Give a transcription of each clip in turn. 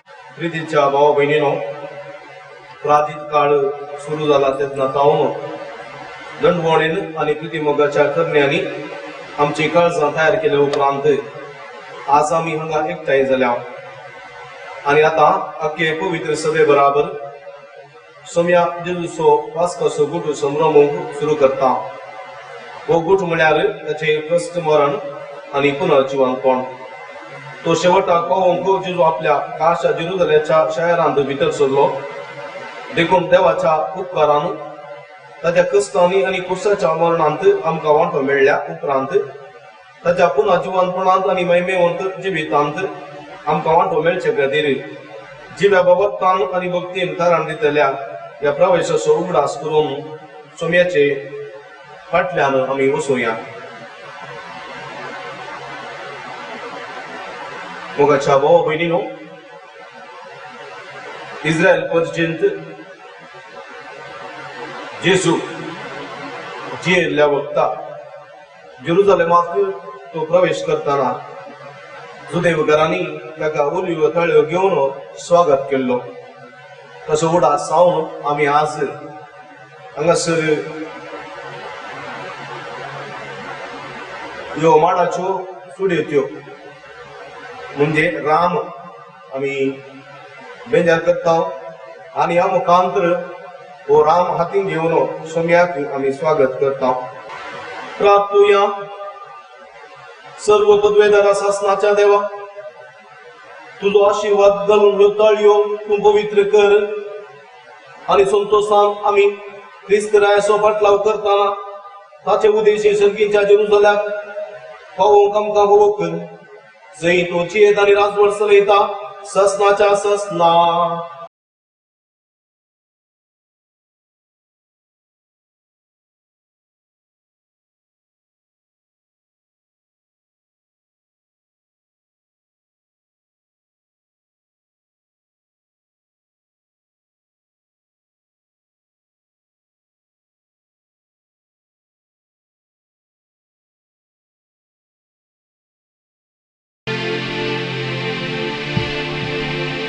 प्रितीच्या भाव बहिणीनो, प्राचीन काळ सुरू झाला तेन्ना तावन दंडवणेन आणि प्रितीमोगाच्या करण्यानी आमची काळजां तयार केल्या उपरांत आज आमी हांगा एकठांय जाल्या आणि आता अख्खे पवित्र सभे बराबर सोम्या जेजूचो वास्कोचो गुट संभ्रमूंक सुरू करता। हो गुट म्हळ्यार ताचे कश्ट मरण आणि पुनर्जीवनपण। तो शेवटाक पावोवंक जेजू आपल्या काशा जेरुसलेमच्या शहरांत भितर सरलो, देखून देवाच्या उपकारान ताच्या कश्टांनी आणि क्रुसाच्या मरणांत आमकां वांटो मेळ्ळ्या उपरांत ताच्या पुनर्जीवनपणांत आणि महिमेवंत जिवितांत आमकां वांटो मेळचे खातीर जिव्या बाबतान आणि भक्तीन तारण दितल्या ह्या प्रवेशाचो उगडास करून सोम्याचे फाटल्यान आमी वचूया। मोगाच्या भाव भयणीनो, इस्रायल पर्यंत जेजू जियेल्ल्या वक्ता जेरुसलेमाक तो प्रवेश करताना जुदेव घरांनी ताका ओलिव्ह तळयो घेवन स्वागत केल्लो। तसो उडास सावन आमी आज हांगासर ह्यो माडाच्यो सुड्यो त्यो म्हणजे राम आमी बेंजार करता आणि ह्या मुखांतर हो राम हातीन घेवन सोम्याक आमी स्वागत करता। प्रार्थुया। सर्व पदवेदार शासनाच्या देवा, तुझो आशीर्वाद घालून ह्यो ताळयो तूं पवित्र कर आणि संतोषान आमी ख्रिस्त रायाचो पाटलाव करताना ताचे उद्देशी सर्गीच्या जेरुसलेमाक पावोवंक आमकां गोव कर, जंय तो जियेत आनी राजवट चलयता ससनाच्या ससना।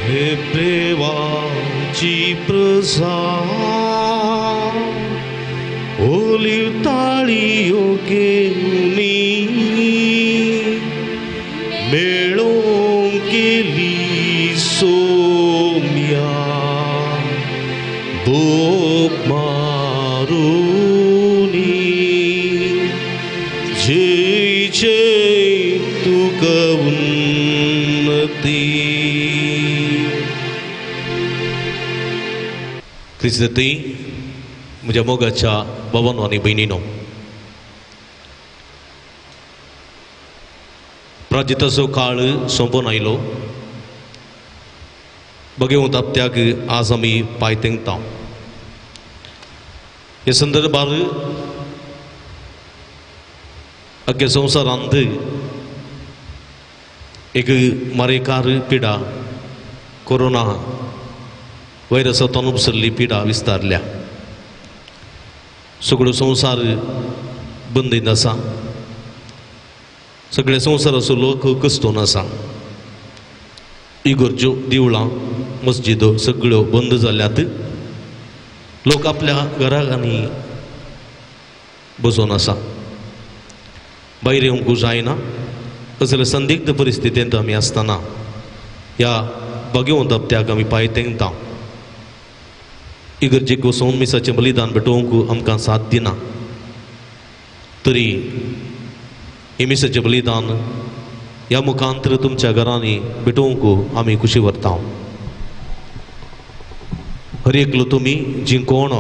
हे देवाची प्रसाद ओलीव ताळयो घेऊनी मेळोवंक केली सोम्या बोक मारुनी। जय जय तुका उन्नती। क्रिस्ती म्हज्या मोगाच्या भावांनो आनी भयणीनो, प्राजिताचो काळ सोंपून आयलो। भगवंत आपत्याक आज आमी पांय तेंगता। हे संदर्भार अख्ख्या संवसारांत एक मारेकार पिडा कोरोना व्हायरसांतल्यान उपसरली पिडा विस्तारल्या। सगळो संवसार बंदीन आसा, सगळे संवसाराचो लोक कस्तून आसा। इगर्ज्यो देवळां मस्जिदो सगळ्यो बंद जाल्यात। लोक आपल्या घरांनी बसून आसा, भायर येवंकूच जायना। असले संदिग्ध परिस्थितींत आमी आसतना ह्या भगवंत आपत्याक आमी पांय तेंगता। इगर्जेक वचून मिसाचें बलिदान भेटोवंक आमकां साथ दिना, तरी हे मिसाचें बलिदान ह्या मुखांतर तुमच्या घरांनी भेटोवंक आमी खुशी व्हरता। हर एकलो तुमी जी कोण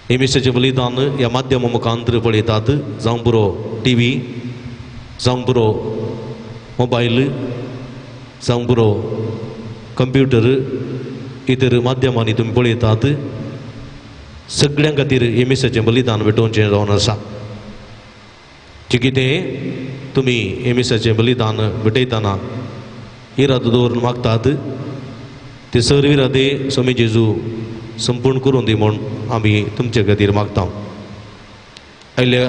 हे मिसाचें बलिदान ह्या माध्यमा मुखांतर पळयतात, जावं बरो टीव्ही, जावं बरो मोबायल, जावं बरो कंप्युटर, इतर माध्यमांनी तुमी पळयतात, सगळ्यां खातीर हे मिसाचें बलिदान भेटोवचें जावन आसा। जे कितें तुमी हे मिसाचें बलिदान भेटयतना इरादो दवरून मागतात, ते सर्व इरादे स्वामी जेजू संपूर्ण करून दी म्हूण आमी तुमचे खातीर मागता। आयल्या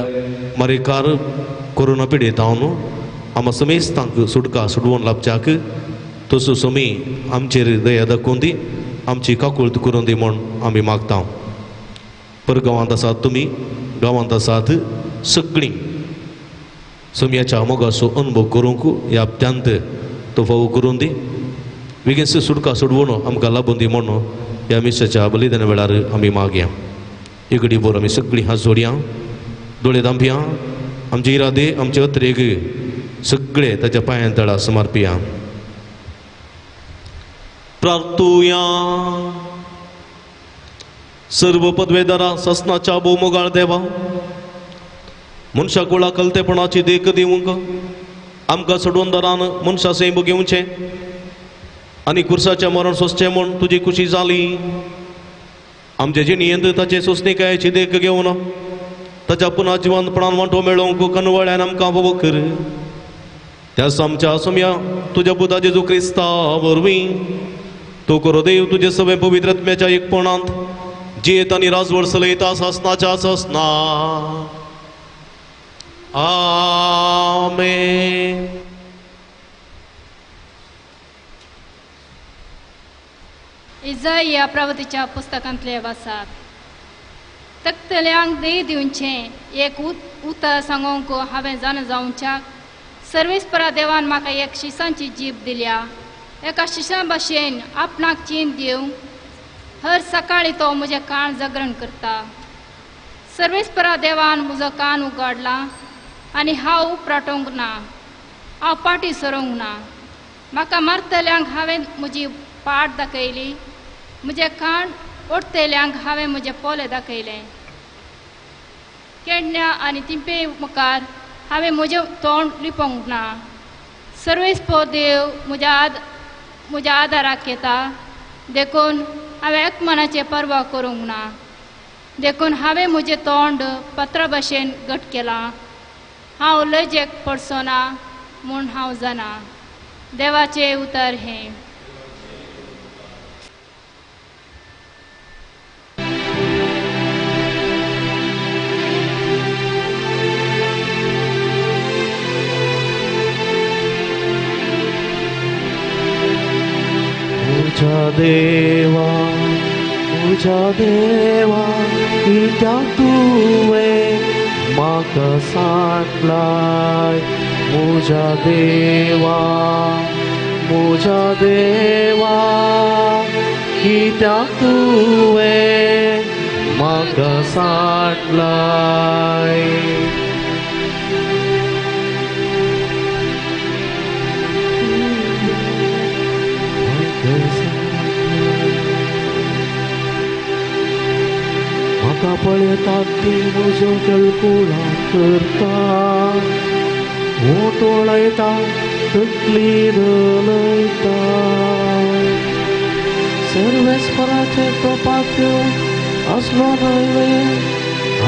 मारेकार कोरोना पिडेतावन आमा समेस्तांक सुटका सुडवून लाभच्याक तसो सुमी आमचेर दया दाखोवन दी आमची काकुळट करून दी म्हूण आमी मागता पर गांवांत आसात तुमी गांवांत आसात सगळीं सुमयाच्या मोगाचो अनुभव करूंक ह्या हप्त्यांत तो फावो करून दी बेगीन सुटका सोडवून आमकां लाभून दी म्हूण ह्या मिसाच्या बलिदाना वेळार आमी मागया एक घडी भर आमी सगळीं हात जोडया दोळे धांपया आमचे इरादे आमचे अत्रेक सगळे ताच्या पांयां तळा समर्पया प्रार्थुया सर्व पदवेदारा ससनाच्या भोवमोगाळ देवा मनशा कुळा कलतेपणाची देख दिवंक आमकां सोडून दरान मनशा सैम घेवचें आनी कुर्साचें मरण सोंसचें म्हूण तुजी खुशी जाली आमचे जिणेंत ताचे सोंसणिकायेची देख घेवन ताच्या पुना जिवंतपणान वांटो मेळोवंक कनवळ्यान आमकां फावो कर त्या आमच्या सुमया तुज्या पुता जेजू क्रिस्ता वरवीं तो करो देव तुजे सगळे पवित्र आत्म्याच्या एकपणांत जियेत आनी राजवड चलयता सासनाच्या ससना आमेन. इजाया प्रवतीच्या पुस्तकांतले वाचप तख्तल्यांक दे दिवचें एक उतर सांगोंक हांवें जाण जावच्याक सर्वेस्परा देवान म्हाका एक शिसांची जीब दिल्या एका शिसा भाशेन आपणाक चीन दिवंक हर सकाळी तो म्हजें कान जागरण करता सर्वेस्परा देवान म्हजो कान उगडला आनी हांव उपराटोंक ना हांव पाटी सरोंक ना म्हाका मारतल्यांक हांवें म्हजी पाट दाखयली म्हजे कान ओडतेल्यांक हांवें म्हजे पोले दाखयले केडण्या आनी तिंपे मुखार हांवें म्हजें तोंड लिपोंक ना सर्वेस्पो देव म्हज्या आदाराक येता देखून हांवें एकमनाचे परवा करूंक ना देखून हांवें म्हजें तोंड पत्रा भाशेन घट केलां हांव लजेक पडचो ना म्हूण हांव जाणा देवाचें उतर हें तुझ्या देवा कित्याक तुवें म्हाका सांडलाय म्हज्या देवा कित्याक तुवें म्हाका सांडलाय म्हाका पळयता ती म्हजो कळकुळा करता ओट ओळयता तकली रलयता सर्वेस्पराचे तोपाक घेवन असलो न्हय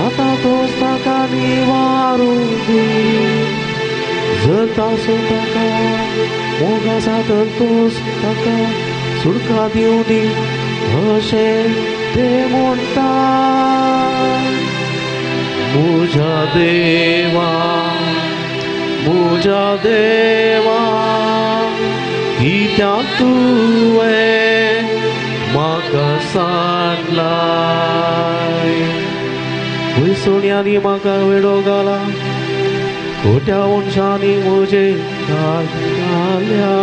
आतां तोच ताका निवारून दी जर ताचो ताका मोग आसा तर तोच ताका सुटका दिवं दी अशें ते म्हणटा म्हज्या देवा कित्याक तुवें म्हाका सांडलाय पयसुण्यांनी म्हाका वेडो घाला खोट्या मनशांनी म्हजे घाल्या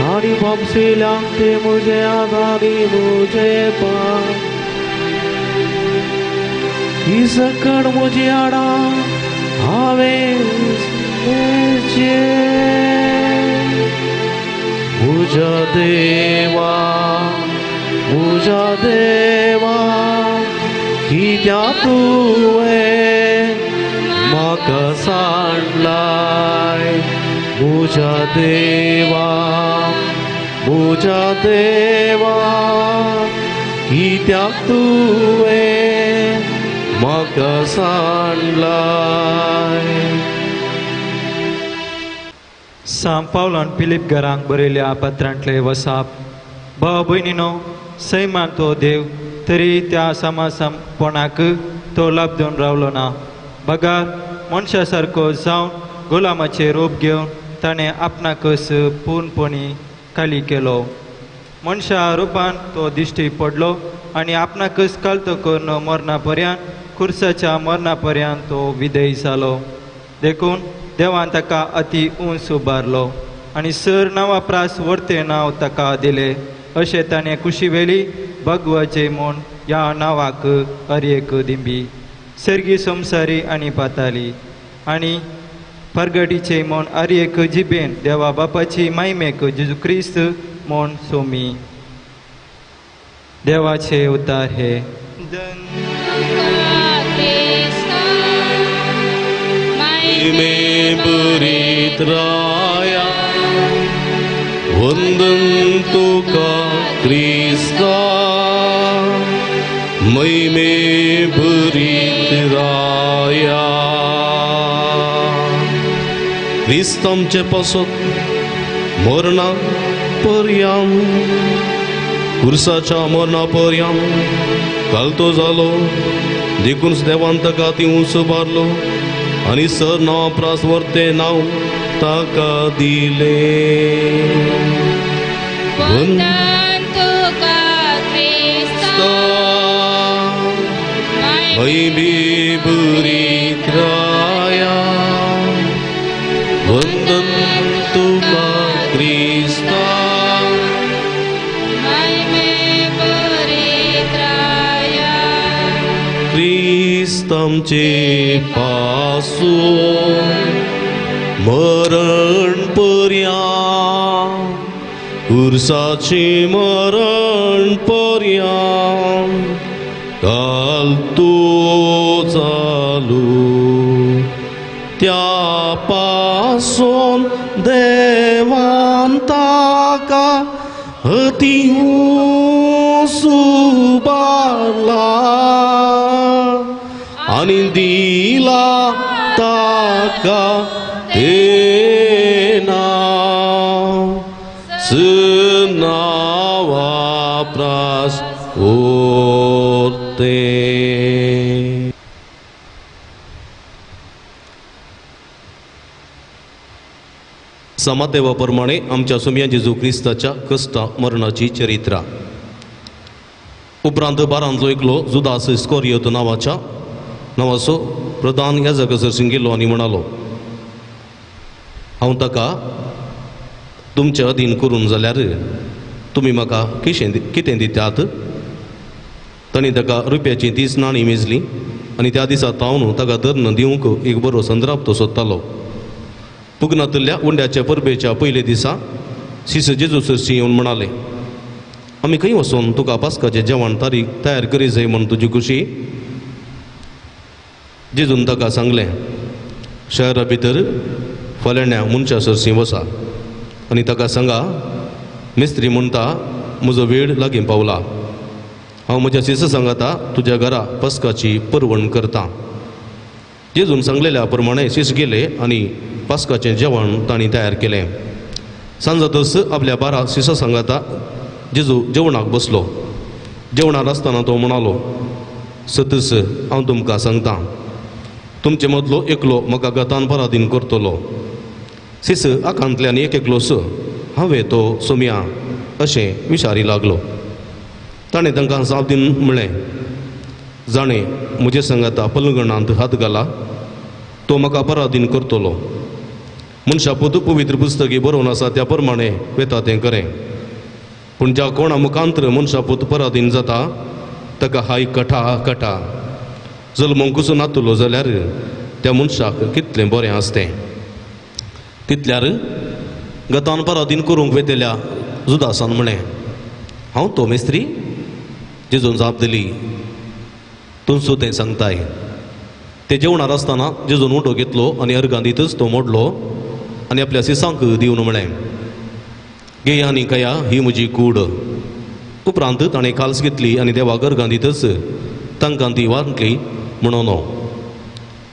आनी पापसिल्यांक ते म्हजे आदारी म्हजे पांय ही सकड म्हजी आडा हांवें म्हज्या देवा कित्याक तुवें म्हाका सांडलाय म्हज्या देवा कित्याक तुवें म्हाका सांडलाय. सांत पावलान फिलीप घरांक बरयल्या पत्रांतले वसाप भाव भयणीनो सैमान तो देव तरी त्या समासमपणाक तो लाभ दिवन रावलो ना बगार मनशा सारको जावन गुलामाचे रूप घेवन ताणें आपणाकच पूर्णपणी खाली केलो. मनशा रुपान तो दिश्टी पडलो आनी आपणाकच कालतो करून मरणा पर्यंत खुर्साच्या मरणा पर्यंत तो विधेय जालो. देखून देवान ताका अति उंच उबारलो आनी सर नांवा प्रास वर्ते नांव ताका दिलें. अशें ताणें कुशी वेली भगवाचे म्हूण ह्या नांवाक अर्येक दिंबी. सर्गी संवसारी आनी पाताली आनी परगडीचे म्हूण अर्येक जिबेन देवा बापाची मायमेक जेजू क्रिस्त म्हूण सोमी. देवाचे उतार हे बरीत राया वंदन तुका क्रिस्ता मैमे बरीत राया. क्रिस्त आमचे पासत मरणा पर्यंत खुर्साच्या मरणा पर्यंत घालतो जालो. देखून देवान ताका ती उंच उबारलो आनी सर नांव प्रास वर्ते नांव ताका दिले. वंदन तुका क्रिस्ता मैबी बरीत राया वंदन तुका क्रिस्ता क्रिस्त आमचे पासून मरण पर्यंत खुर्साचे मरण पर्यंत घालतो चालू. त्या पासून देवान ताका अति उंच उबारला आनी दिला ताका हे नांव नांवा प्रास वर्ते. समादेवाप्रमाणे आमच्या सुम्या जेजू क्रिस्ताच्या कष्टा मरणाची चरित्रा. उपरांत बारांतलो एकलो जुदास इस्करियोत नांवाचो प्रधान ह्या जगसरशीं गेलो आनी म्हणालो, हांव ताका तुमचे अधीन करून जाल्यार तुमी म्हाका कितें दितात. तांणी ताका रुपयाची 30 नाणी मेजली आनी त्या दिसा तावन ताका धर्न दिवंक एक बरो संद्राप सोदतालो. पुगनांतल्या उंड्याच्या परबेच्या पयले दिसा शिस जेजू सरशी येवन म्हणाले, आमी खंय वचोन तुका पास्काचें जेवण तयार करी जाय म्हण तुजी खुशी. जेजून ताका सांगलें, शहरा भितर फाल्याण्या मनशा सरशी वसा आनी ताका सांगा, मिस्त्री म्हणटा म्हजो वेळ लागीं पावला. हांव म्हज्या शिस सांगाता तुज्या घरा पास्काची परवण करता. जेजून सांगलेल्या प्रमाणे शिस गेले आनी पास्काचें जेवण तांणी तयार केलें. सांजतस आपल्या 12 शिसा सांगाता जेजू जेवणाक बसलो. जेवणार आसतना तो म्हणालो, सतस हांव तुमकां सांगता, तुमचे मदलो एकलो म्हाका गतान पराधीन करतलो. शिस आखांतल्यान एक एकलोस हांवें तो सोम्या अशें विचारी लागलो. ताणें तांकां जाप दिवन म्हणलें, जाणें म्हजे सांगाता पलंगणांत हात घाला, तो म्हाका पराधीन करतलो. मनशा पवित्र पुस्तकी बरोवन आसा त्या प्रमाणे वेता तें करें. पूण ज्या कोणा मुखांतर मनशा पराधीन जाता ताका हाय कटा जल्मोंक कसो नातलो जाल्यार त्या मनशाक कितलें बरें आसतें. तितल्यार गतान पराधीन करूंक वेतेल्या जुदासान म्हळें, हांव तो मेस्त्री. जेजून जाप दिली, तुमचो तें सांगताय. ते जेवणार आसतना जेजून उठो घेतलो आनी अर्गां दितच तो मोडलो आनी आपल्या सिसांक दिवन म्हळें, घे आनी कया ही म्हजी कूड. उपरांत ताणें काल्स घेतली आनी देवाक अर्गां दितच तांकां ती वांटली म्हणून,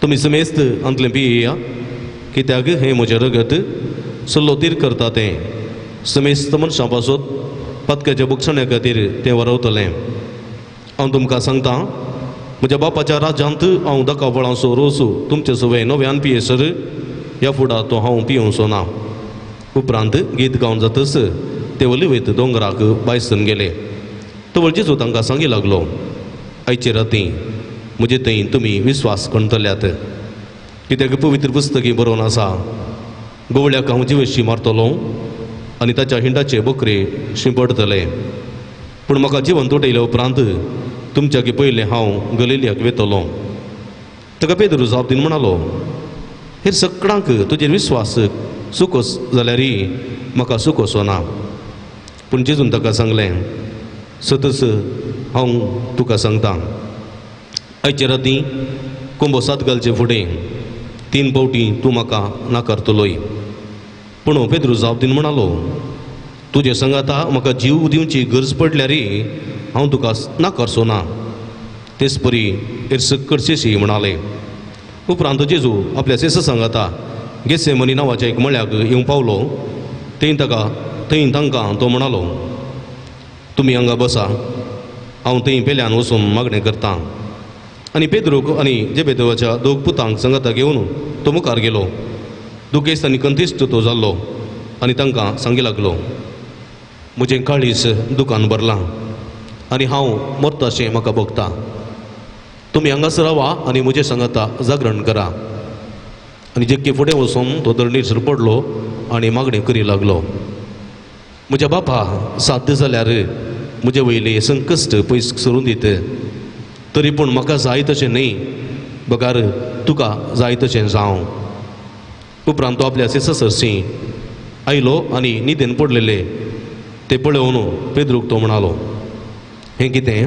तुमी समेस्त अंतलें पियेया, कित्याक हें म्हजें रगत सल्लो तीर करता तें समेस्त मनशां पासत पदकाच्या बुक्षण्या खातीर तें वरवतलें. हांव तुमकां सांगता, म्हज्या बापाच्या राज्यांत हांव 10 वळांचो रोस तुमचे सवय नव्यान पियेसर ह्या फुडार तो हांव पियोवचो ना. उपरांत गीत गावन जातस ते वली वयत दोंगराक बायसन गेले. तो जेजू तांकां सांगी लागलो, आयचे राती म्हजे थंय तुमी विस्वास करतल्यात. कित्याक पवित्र पुस्तकी बरोवन आसा, गवळ्याक हांव जिवेशी मारतलो आनी ताच्या हिंडाचे बकरे शिंपडतले. पूण म्हाका जिवन तुटयल्या उपरांत तुमच्याकी पयलें हांव गलिलियाक वेतलो. ताका पेद्रू जाप दिवन म्हणालो, हेर सगळ्यांक तुजेर विस्वास सुकोस जाल्यारय म्हाका सुकोसो ना. पूण जेजून ताका सांगलें, सतस हांव तुका सांगता, आयचे राती कोंबो सात घालचे फुडें 3 फावटी तूं म्हाका नाकारतलोय. पूण पेद्रू जाप दिवन म्हणालो, तुजे सांगाता म्हाका जीव दिवची गरज पडल्यारय हांव तुका नाकारचो ना. तेच परी हेर सकळचेशी म्हणाले. उपरांत जेजू आपल्या सेस सांगाता गेसेमनी नांवाच्या एक मळ्याक येवंक पावलो. थंय तांकां तो म्हणालो, तुमी हांगा बसा, हांव थंय पेल्यान वचून मागणें करतां. आनी पेद्रूक आनी जेबेदेवाच्या 2 पुतांक सांगाता घेवन तो मुखार गेलो. दुखेस्त आनी कंतिश्ट तो जाल्लो आनी तांकां सांगी लागलो, म्हजें काळीज दुकान भरलां आनी हांव मरताशें म्हाका भोगता. तुमी हांगासर रावा आनी म्हजें सांगाता जागरण करा. आनी जेक्के फुडें वचून तो दरणीर पडलो आनी मागणें करी लागलो, म्हज्या बापा साध्य जाल्यार म्हजे वयले संकश्ट पयस सरून दीत. तरी पूण म्हाका जाय तशें न्ही, बगार तुका जाय तशें जावं. उपरांत तो आपल्या सेससरशी आयलो आनी न्हिदेन पडलेले ते पळोवन पेद्रूक तो म्हणालो, हें कितें?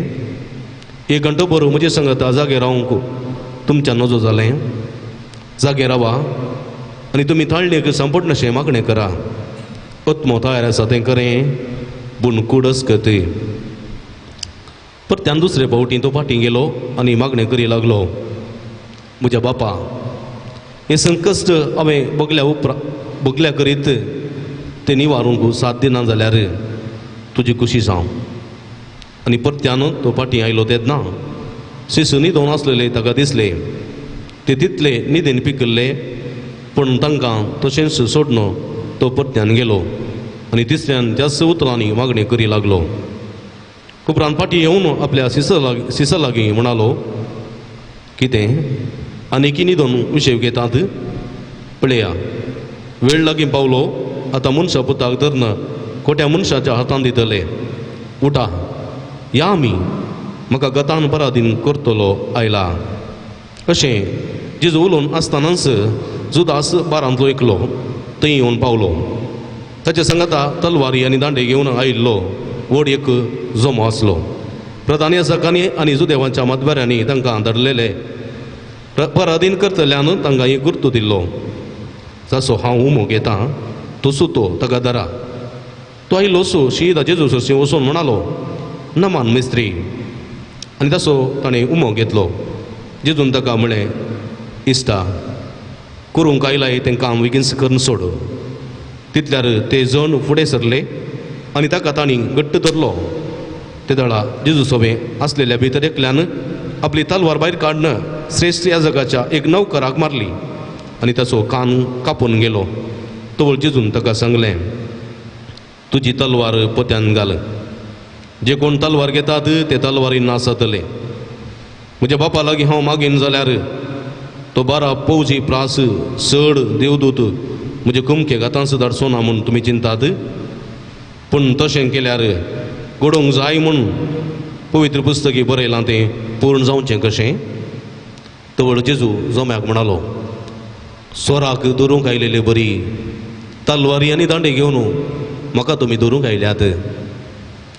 1 घंटो भर म्हजे सांगाता जागे रावंक तुमच्यान नजो जालें? जागे रावा आनी तुमी ताळणेक सांपडनाशें मागणें करा. आत्मो तयार आसा तें करें, पूण कुडस करते. परत्यान दुसरे फावटी तो फाटीं गेलो आनी मागणें करी लागलो, म्हज्या बापा, हें संकश्ट हांवें बगल्या करीत तें निवारूंक साध्य ना जाल्यार तुजी खुशी जावं. आनी परत्यान तो फाटीं आयलो तेन्ना शिशू न्हिदोवन आसलेले ताका दिसले. ते तितले न्हिदेन पिकल्ले, पूण तांकां तशेंच सोडून तो परत्यान गेलो आनी तिसऱ्यान त्याच उतरांनी मागणें करी लागलो. उपरांत फाटीं येवन आपल्या सिसा लागीं म्हणालो, कितें आनीक न्हिदोन विशय घेतात? पळया, वेळ लागीं पावलो. आतां मनशा पुताक धरन खोट्या मनशाच्या हातान दितले. उठा, या आमी, म्हाका गतान पराधीन करतलो आयला. अशें जेजू उलोवन आसतनाच जुदास बारांतलो एकलो थंय येवन पावलो. ताच्या सांगाता तलवारी आनी दांडे घेवन आयिल्लो व्हड एक जोमो आसलो. प्रधान याजकांनी आनी जुदेवाच्या मतबऱ्यांनी तांकां धरलेले. पराधीन करतल्यान तांकां एक गुर्तू दिल्लो, जाचो हांव उमो घेतां, तो सुतो ताका धरा. तो आयिल्लो सो शीदा जेजू सरशी वचून म्हणालो, नमान मिस्त्री. आनी तसो ताणें उमो घेतलो. जेजून ताका म्हळें, इश्टा, करूंक आयलाय तें काम बेगीन करून सोड. तितल्यार ते जण फुडें सरले आनी ताका तांणी घट्ट धरलो. ते दळा जेजू सोबें आसलेल्या भितर एकल्यान आपली तलवार भायर काडन श्रेश्ठ याजकाच्या एक नौकराक मारली आनी ताचो कान कापून गेलो. तो जेजून ताका सांगलें, तुजी तलवार पोत्यान घाल. जे कोण तलवार घेतात ते तलवारीन नास जातले. म्हज्या बापा लागीं हांव मागीन जाल्यार तो 12 फौजी प्रास चड देवदूत म्हजे कुमके घातांच धाडचो ना म्हूण तुमी चिंतात? पूण तशें केल्यार घडोवंक जाय म्हूण पवित्र पुस्तकी बरयलां तें पूर्ण जावचें कशें? तवळ जेजू जोम्याक म्हणालो, स्वराक धरूंक आयलेले बरी, तलवारी आनी दांडे घेवन म्हाका तुमी धरूंक आयल्यात.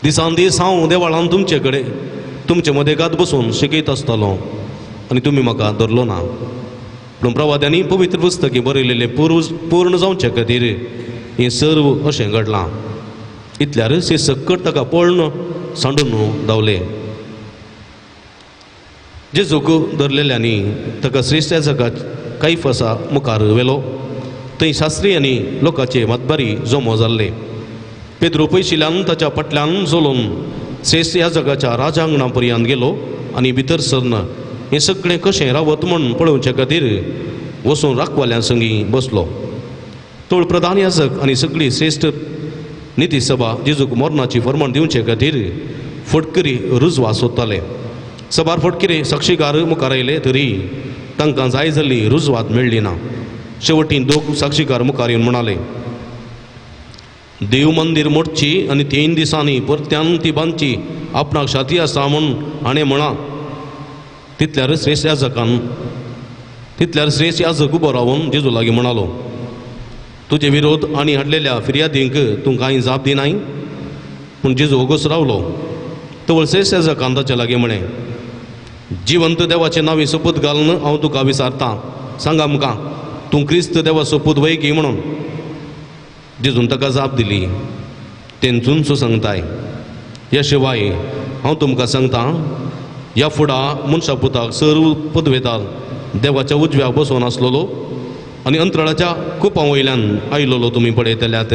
दिसान दीस हांव देवाळान तुमचे कडेन तुमचे मदेगात बसून शिकयत आसतलो आनी तुमी म्हाका धरलो ना. पूण प्रवाद्यांनी पवित्र पुस्तकी बरयलेले पूर्ण जावचे खातीर हें सर्व अशें घडलां. इतल्यार से सकट ताका पळोवन सांडून धांवले. जेजूक धरलेल्यांनी ताका श्रेश्ठ याजकाक कायफासा मुखार व्हेलो. थंय शास्त्री आनी लोकांचे मतबारी जमो जाल्ले. पेद्रू पयशिल्ल्यान ताच्या फाटल्यान चलोवन श्रेश्ठ याजकाच्या राजांगणा पर्यंत गेलो आनी भितर सरन हें सगळें कशें रावत म्हूण पळोवचे खातीर वचून राखवाल्यां संगी बसलो. तोळ प्रधान याजक आनी सगळी श्रेष्ठ निती सभा जेजूक मरणाची फर्माण दिवचे खातीर फटकरी रुजवा सोदताले. सभार फटकिरे साक्षीगार मुखार आयले तरी तांकां जाय जाल्ली रुजवात मेळ्ळी ना. शेवटीन दोग साक्षीगार मुखार येवन म्हणाले, देव मंदिर मोडची आनी 3 दिसांनी परत्यान ती बांदची आपणाक शाती आसा म्हूण हाणें म्हणा. तितल्यार श्रेष्ठ याजक उबो रावन जेजू लागीं म्हणालो, तुजे विरोध आनी हाडलेल्या फिर्यादींक तूं कांय जाप दिनाय. पूण जेजू ओगोस रावलो. तवळ श्रेष्ठ याजकान ताचे लागीं म्हळें, जिवंत देवाचें नांवी सोपूत घालून हांव तुका विचारतां, सांग आमकां तूं क्रिस्त देवा सोपूत वैगी म्हणून. जेजून ताका जाप दिली, तेंचून सुसंगताय. ह्या शिवाय हांव तुमकां सांगतां, ह्या फुडां मनशा पुताक सर्व पदवेदार देवाच्या उजव्याक बसोवन आसलेलो आनी अंतराळाच्या कुपां वयल्यान आयिल्लो तुमी पळयतल्यात.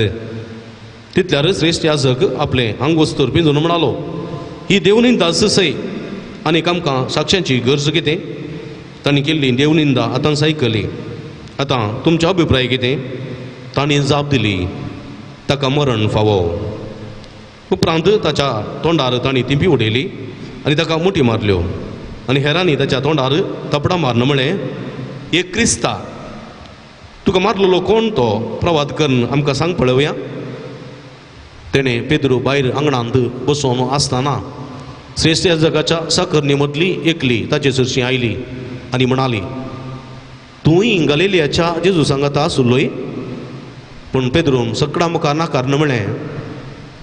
तितल्यार श्रेष्ठ याजक आपले आंग वस्तूर पिंजून म्हणालो, ही देवनिंदा सय आनीक आमकां साक्षांची गरज कितें. तांणी केल्ली देवनिंदा आतां आयकली. आतां तुमचो अभिप्राय कितें. तांणी जाप दिली, ताका मरण फावो. उपरांत ताच्या तोंडार तांणी तिंपी उडयली आनी ताका मुठी मारल्यो आनी हेरांनी ताच्या तोंडार तपडां मारन म्हळें, एक क्रिस्ता, तुका मारलेलो कोण तो प्रवाद करून आमकां सांग पळोवया. तेणें पेद्रू भायर आंगणांत बसोवन आसतना श्रेष्ठ याजकाच्या साकरणी मदली एकली ताचे सरशी आयली आनी म्हणाली, तूंय गलिलियाच्या जेजू सांगाता आसुल्लोय. पूण पेद्रून सकडां मुखार नाकारन म्हळें,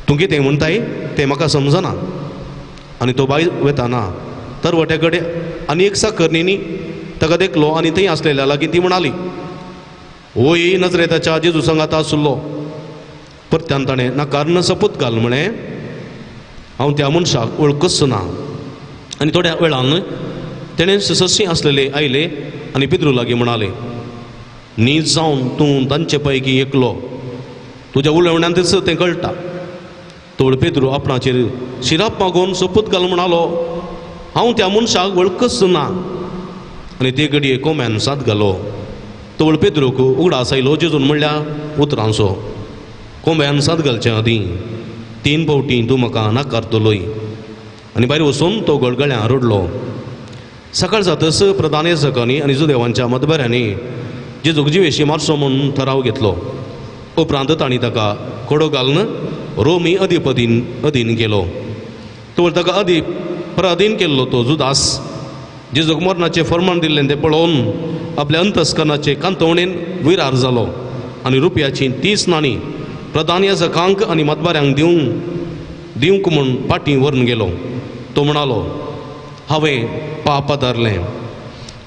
तूं कितें म्हणटाय तें म्हाका समजना. आनी तो भायर वेताना तरवटे कडेन आनी एक साकरणीनी ताका देखलो आनी थंय आसलेल्या लागीं ती म्हणाली, ओय नजरेताच्या जेजू सांगाता आसुल्लो. परत्यान ताणें नाकारन सपूत घाल म्हळें, हांव त्या मनशाक वळखच ना. आनी थोड्या वेळान तेणें सशी आसलेले आयले आनी पितरू लागीं म्हणाले, न्हीद जावन तूं तांचे पैकी एकलो, तुज्या उलवण्यांतच तें कळटा. तोड पेद्रू आपणाचेर शिराप मागून सोपूत घाल म्हणालो, हांव त्या मनशाक वळखच ना. आनी ते घडये कोंब्यान साद घालो. तोळ पेद्रूक उगडास आयलो जेजून म्हणल्या उतरांचो, कोंब्यान साद घालचे आदीं 3 फावटी तूं म्हाका नाकारतलोय. आनी भायर वचून तो गळगळ्यां रडलो. सकाळ जातच प्रधान याजकांनी आनी जुदेवांच्या मतबऱ्यांनी जेजूक जिवेशी मारचो म्हूण ठराव घेतलो. उपरांत तांणी ताका कोडो घालून रोमी अधीन केलो. तो ताका पराधीन केल्लो तो जुदास जेजूक मरणाचें फर्माण दिल्लें तें पळोवन आपल्या अंतस्करणाचे कांतवणेन विरार जालो आनी रुपयाची 30 नाणी प्रधान याजकांक आनी मतबऱ्यांक दिवंक म्हूण पाटी व्हरून गेलो. तो म्हणालो, हांवें पाप धरलें,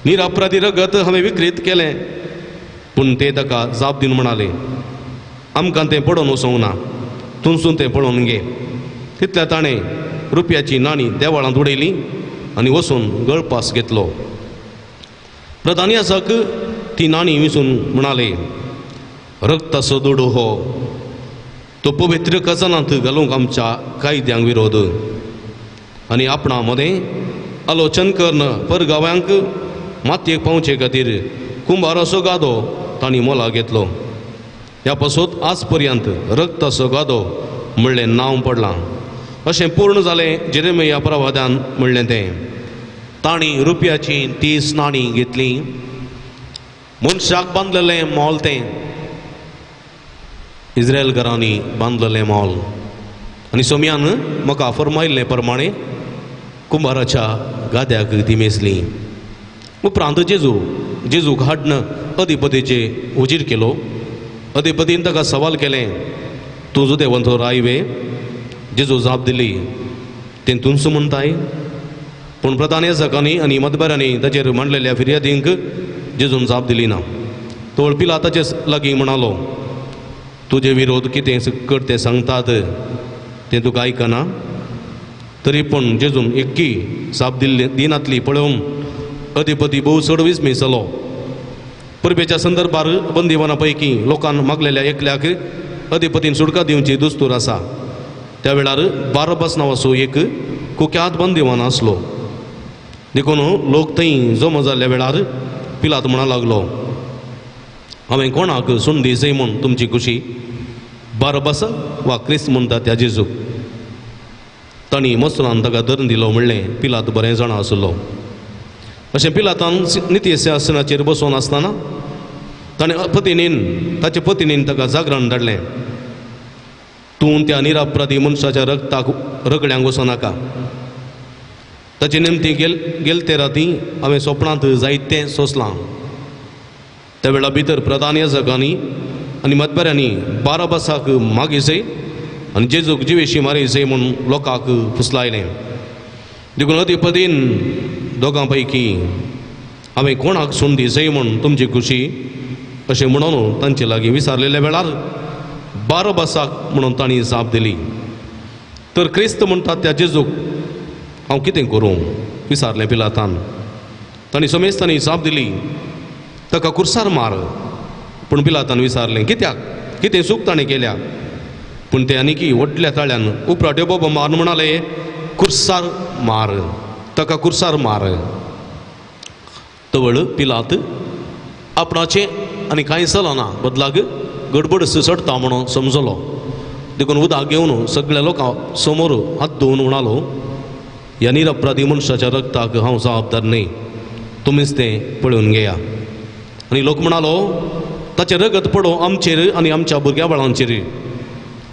निरपराधी रगत हांवें विकृत केलें. पूण ते ताका जाप दिवन म्हणाले, आमकां तें पडोवन वचोंक ना, तूंसून तें पळोवन घे. तितल्या ताणें रुपयाची नाणी देवाळांत उडयली आनी वचून गळपास घेतलो. प्रधान याजक ती नाणी विसून म्हणाले, रक्ताचो दोडो हो तो पवित्र खजानांत घालूंक आमच्या कायद्यांक विरोध. आनी आपणा मदें आलोचन करन परगाव्यांक मातयेक पावचे खातीर कुंभाराचो गादो तांणी मोला घेतलो. ह्या पासून आज पर्यंत रक्ताचो गादो म्हणलें नांव पडलां. अशें पूर्ण जालें जेरेमिया प्रवादान म्हणलें तें. तांणी रुपयाची 30 नाणी घेतली. मनशाक बांदलेलें मोल तें इस्रायल घरांनी बांदलेलें मोल. आनी सोम्यान म्हाका फरमायल्ले प्रमाणें कुंभाराच्या गाद्याक ती मेजली. उपरांत जेजूक हाडन अधिपतीचे उजीर केलो. अधिपतीन ताका सवाल केलें, तूं जुदेवंतो रायवे. जेजू जाप दिली, तें तूंच म्हणटाय. पूण प्रधान याजकांनी आनी मतबऱ्यांनी ताचेर मांडलेल्या फिर्यादींक जेजून जाप दिली ना. तो पिलाताचे लागीं म्हणालो, तुजे विरोध कितें करते सांगतात तें तुका आयकना. तरी पूण जेजून एक्की जाप दिनातली पळोवन अधिपती भोव चड विस्मीत जालो. परबेच्या संदर्भार बंदिवाना पैकी लोकांन मागलेल्या एकल्याक अधिपतीन सुटका दिवची दुस्तूर आसा. त्या वेळार बारबास नांवाचो एक कुख्यात बंदिवान आसलो. देखून लोक थंय जमा जाल्ल्या वेळार पिलात म्हणा लागलो, हांवें कोणाक सुंडी जय म्हूण तुमची खुशी बारबास वा क्रिस्त म्हणटा त्या जेजूक तांणी मसरान ताका धरून दिलो म्हणलें पिलात बरें जाणा आसलो. अशें पिलातान नित्य आसनाचेर बसोन आसतना ताचे पत्नीन ताका जागरण धाडलें. तूं त्या निरापराधी मनशाच्या रगताक रगड्यांक वचनाका. ताची नेमती गेल ते राती हांवें स्वप्नांत जायतें सोंसलां. त्या वेळा भितर प्रधान याजकांनी आनी मतबऱ्यांनी बारबासाक मागीसय आनी जेजूक जिवेशी मारीसय म्हूण लोकांक फुसलायलें. देखून अधिपतीन दोगां पैकी हांवें कोणाक सुंडी जय म्हूण तुमची खुशी अशें म्हणून तांचे लागीं विचारलेल्या वेळार बारबासाक म्हणून तांणी जाप दिली. तर क्रिस्त म्हणटात त्या जेजूक हांव कितें करूं विचारलें पिलातान. तांणी समेस्तांनी जाप दिली ताका कुर्सार मार. पूण पिलातान विचारलें कित्याक कितें चूक ताणें केल्या. पूण ते आनीकी व्हडल्या ताळ्यान उपराट्यो बाबा मार म्हणाले कुर्सार मार ताका कुर्सार मार. तवळ पिलात आपणाचें आनी कांय चलना बदलाक गडबड सडटा म्हणून समजलो. देखून उदक घेवन सगळ्या लोकां समोर हात धुवन म्हणालो ह्या निरपराधी मनशाच्या रगताक हांव जबाबदार न्ही. तुमीच तें पळोवन घेया. आनी लोक म्हणालो ताचें रगत पडो आमचेर आनी आमच्या भुरग्या बाळांचेर.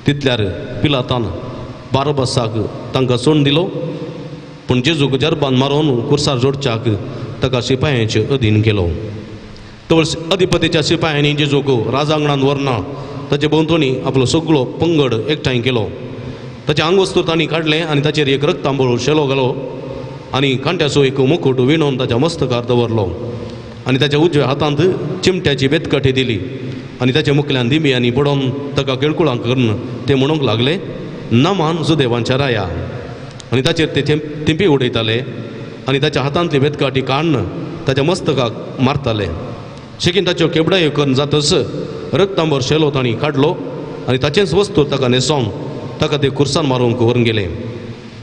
तितल्यार पिलातान बारबासाक तांकां सोडून दिलो. पूण जेजूक जरबान मारून कुर्सार जोडच्याक ताका शिपायांचे अधीन केलो. तवळ अधिपतीच्या शिपायांनी जेजूक राजांगणांत व्हरना ताचे भोंवतणी आपलो सगळो पंगड एकठांय केलो. ताचें आंगवस्तूर तांणी काडलें आनी ताचेर एक रक्तांबळ शेलो घालो आनी कांट्याचो एक मुकुट विणून ताच्या मस्तकार दवरलो आनी ताच्या उजव्या हातांत चिमट्याची बेतकटी दिली आनी ताच्या मुखल्यान दिम्यांनी पडोवन ताका केळकुळां करून ते म्हणूंक लागले नामान सुदैवांच्या राया. आनी ताचेर ते तिंपी उडयताले आनी ताच्या हातांतली बेतकाटी काडून ताच्या मस्तकाक मारताले. शेकीन ताच्यो केबडायो करून जातच रक्तांबर शेलो तांणी काडलो आनी ताचेच वस्तू ताका न्हेसोवन ताका ते कुर्सान मारूंक व्हरून गेले.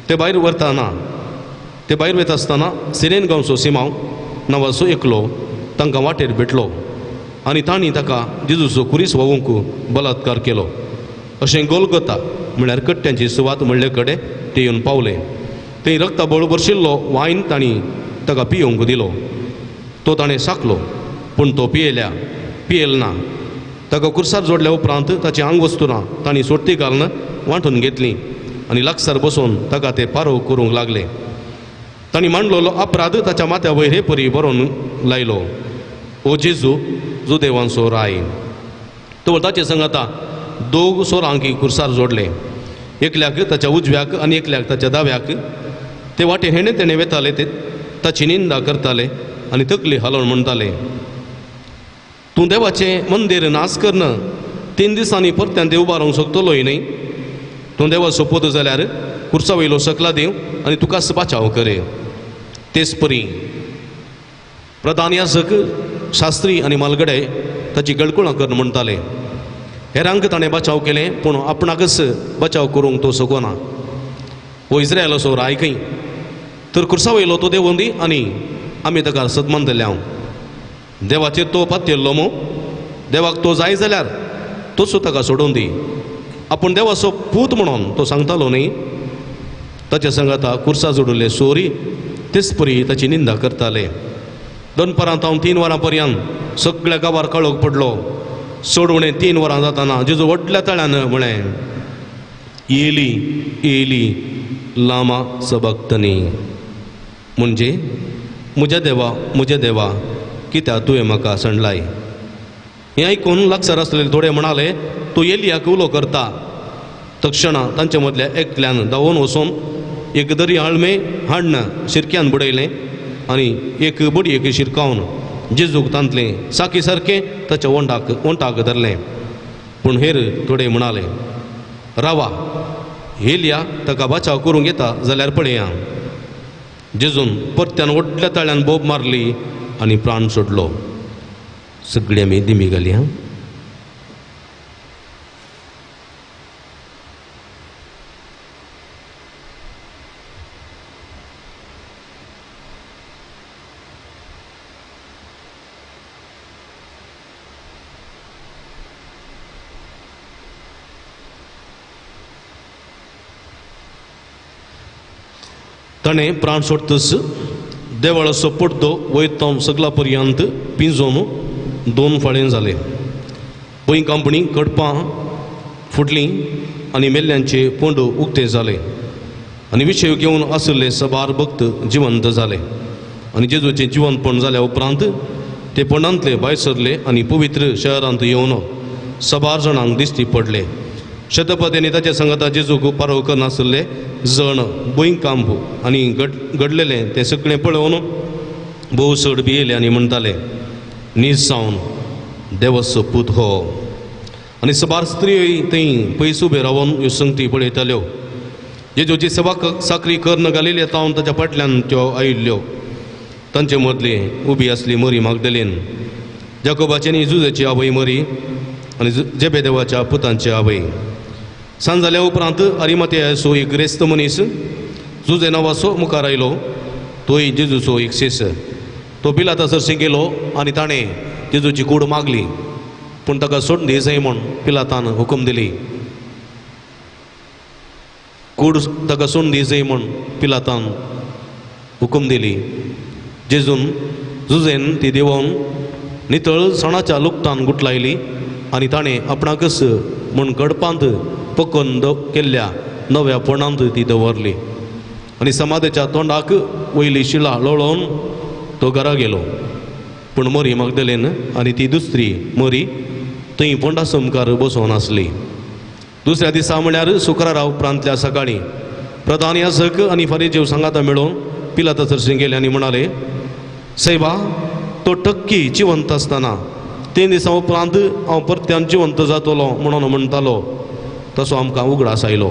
ते भायर वयता आसतना सिरेन गांवचो सिमांव नांवाचो एकलो तांकां वाटेर भेटलो आनी तांणी ताका जेजूचो कुरीस व्होवंक बलात्कार केलो. अशें गोलगोता म्हळ्यार कट्ट्यांची सुवात म्हणले कडेन ते येवन पावले. थंय रक्ताबळ भरशिल्लो वायन तांणी ताका पियोंक दिलो. तो ताणें साकलो पूण तो पियेल ना. ताका कुर्सार जोडल्या उपरांत ताची आंगवस्तुरां तांणी सोडती घालून वांटून घेतलीं आनी लागसार बसून ताका ते पारो करूंक लागले. तांणी मांडलेलो अपराध ताच्या माथ्या वयर हे परी बरोवन लायलो ओ जेजू जुदेवांचो राय. तो ताचे संगता दोग सोरांकी कुर्सार जोडले. एकल्याक ताच्या उजव्याक आनी एकल्याक ताच्या दाव्याक. ते वाटेन हेणे तेणे वेताले ते ताची निंदा करताले आनी तकली हालोवन म्हणटाले तूं देवाचें मंदीर नास करन 3 दिसांनी परत्यान देव उबारूंक शकतलोय न्ही. तूं देवाचो पोत जाल्यार कुर्सा वयलो सकला देव आनी तुकाच बाचाव करे. तेच परी प्रधान याजक शास्त्री आनी मालगडे ताची गळकुळां करून म्हणटाले. हेरांक ताणें बचाव केलें पूण आपणाकच बचाव करूंक तो सकोना. हो इस्रायलाचो राय खंय. तर कुर्सा वयलो तो देंवोवन दी आनी आमी ताका सदमान दिले. हांव देवाचेर तो पातयल्लो मो. देवाक तो जाय जाल्यार तोच ताका सोडून दी. आपूण देवाचो पूत म्हणून तो सांगतालो न्ही. ताच्या संगता कुर्सा जोडिल्ले सोरी तेच परी ताची निंदा करताले. दनपारांत हांव 3 वरां पर्यंत सगळ्या गांवार काळोख पडलो. सोडवणें 3 वरां जाताना जेजू व्हडल्या ताळ्यान म्हळें येली येली लामा सबक्तनी. म्हणजे म्हज्या देवा कित्याक तुवें म्हाका संडलाय. हें आयकून लागसार आसलेले थोडे म्हणाले तूं एलियाक उलो करता. तक्षणा तांचे मदल्या एकल्यान धांवून वचून एक दर्या हाळमें हाडन शिरक्यान बुडयलें आनी एक बडयेक शिरकावन जेजूक तांतलें साकी सारकें ताच्या वोंटाक धरलें. पूण हेर थोडे म्हणाले रावा एलिया ताका बचाव करूंक येता जाल्यार पळया. जेजून परत्यान व्हडल्या ताळ्यान बोब मारली आनी प्राण सोडलो. सगळी आमी दिमी घाली. ताणें प्राण सोडतस देवळाचो पडदो वयता सगला पर्यंत पिंजोवन 2 फाळें जाले. पै कंपनी कडपां फुटलीं आनी मेल्ल्यांचे पोंड उक्ते जाले आनी विशय घेवन आशिल्ले सबार भक्त जिवंत जाले आनी जेजूचें जिवंतपण जाल्या उपरांत ते पोंडांतले भायर सरले आनी पवित्र शहरांत येवन सबार जाणांक दिश्टी पडले. शतपत्यांनी ताचे सांगता जेजूक पारो करनासले जण भंय कांब आनी घडलेलें तें सगळें पळोवन भोव चड भियेले आनी म्हणटाले, न्हीज जावन देवाचो पूत हो. आनी सबार स्त्रियोय थंय पयस उबे रावन ह्यो संगती पळयताल्यो. जेजूची सेवा साकरी करन घालिल्ले तावन ताच्या फाटल्यान त्यो आयिल्ल्यो. तांचे मदली उबी आसली मरी मागदलेन, जाकोबाची आनी जुजेची आवय मरी आनी जेबेदेवाच्या पुतांची आवय. सांज जाल्या उपरांत अरिमथेयाचो एक क्रेस्त मनीस जुजे नांवाचो मुखार आयलो. तोय जेजूचो एक शिश्य. तो पिलातासरशी गेलो आनी ताणें जेजूची कूड मागली, पूण ताका सोडून दी जाय म्हूण पिलातान हुकूम दिली. कूड ताका सोडून दी जाय म्हूण पिलातान हुकूम दिली. जेजून जुजेन ती देंवोवन नितळ सणाच्या लुगटान गुटलायली आनी ताणें आपणाकच म्हूण कडपांत पकोवन केल्ल्या नव्या पोंडांत ती दवरली आनी समाधीच्या तोंडाक वयली शिला लोळोवन तो घरा गेलो. पूण मरी मागदलेन आनी ती दुसरी मरी थंय पोंडा मुखार बसोवन आसली. दुसऱ्या दिसा म्हळ्यार शुक्रारा उपरांतल्या सकाळीं प्रधान याजक आनी फरीजेव सांगाता मेळोवन पिलातासरशी गेले आनी म्हणाले, सायबा, तो टक्की जिवंत आसतना 3 दिसां उपरांत हांव परत्यान जिवंत जातलो म्हणून म्हणटालो तसो आमकां उगडास आयलो.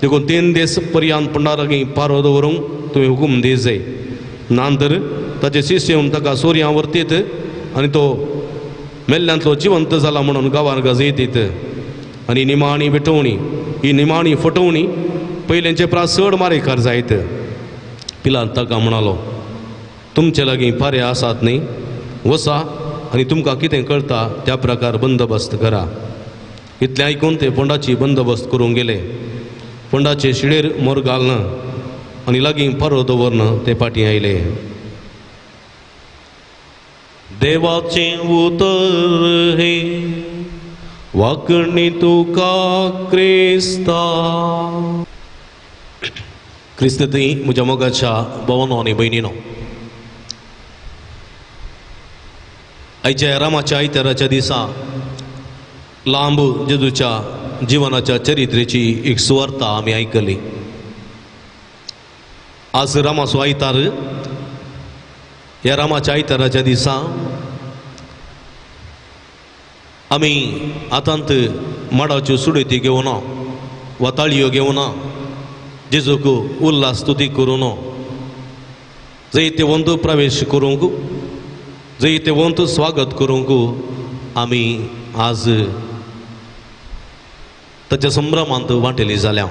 देखून 3 दीस पर्यंत पोंडारागी पारो दवरूंक तुवें हुकूम दी जाय. नंतर ताचे शिश्य येवन ताका सोर्यां व्हरतीत आनी तो मेल्ल्यांतलो जिवंत जाला म्हणून गांवांत गाजयतीत. आनी निमाणी विटवणी ही निमाणी फटवणी पयलेंचे प्रास चड मारेकार जायत. पिलात ताका म्हणालो, तुमचे लागीं पारे आसात न्ही, वसा आनी तुमकां कितें कळटा त्या प्रकार बंदोबस्त करा. इतलें आयकून ते पोंडाची बंदोबस्त करूंक गेले. पोंडाचे शिडेर मोर घालना आनी लागीं पारो दवरन ते फाटीं आयले. देवाचें उतर हे वाकणी तुका क्रिस्ता. क्रिस्ती म्हज्या मोगाच्या भावांनो आनी भयणीनो, आयच्या रामाच्या आयताराच्या दिसा लांब जेजूच्या जिवनाच्या चरित्रेची एक सुवार्ता आमी आयकली. आज रामाचो आयतार. ह्या रामाच्या आयताराच्या दिसा आमी आतांत माडाच्यो सुडोती घेवन वा ताळयो घेवन जेजूक उल्हास स्तुती करून जंय ते वंत प्रवेश करूंक, जंय ते वंत स्वागत करूंक आमी आज ताच्या संभ्रमांत वांटेली जाल्या.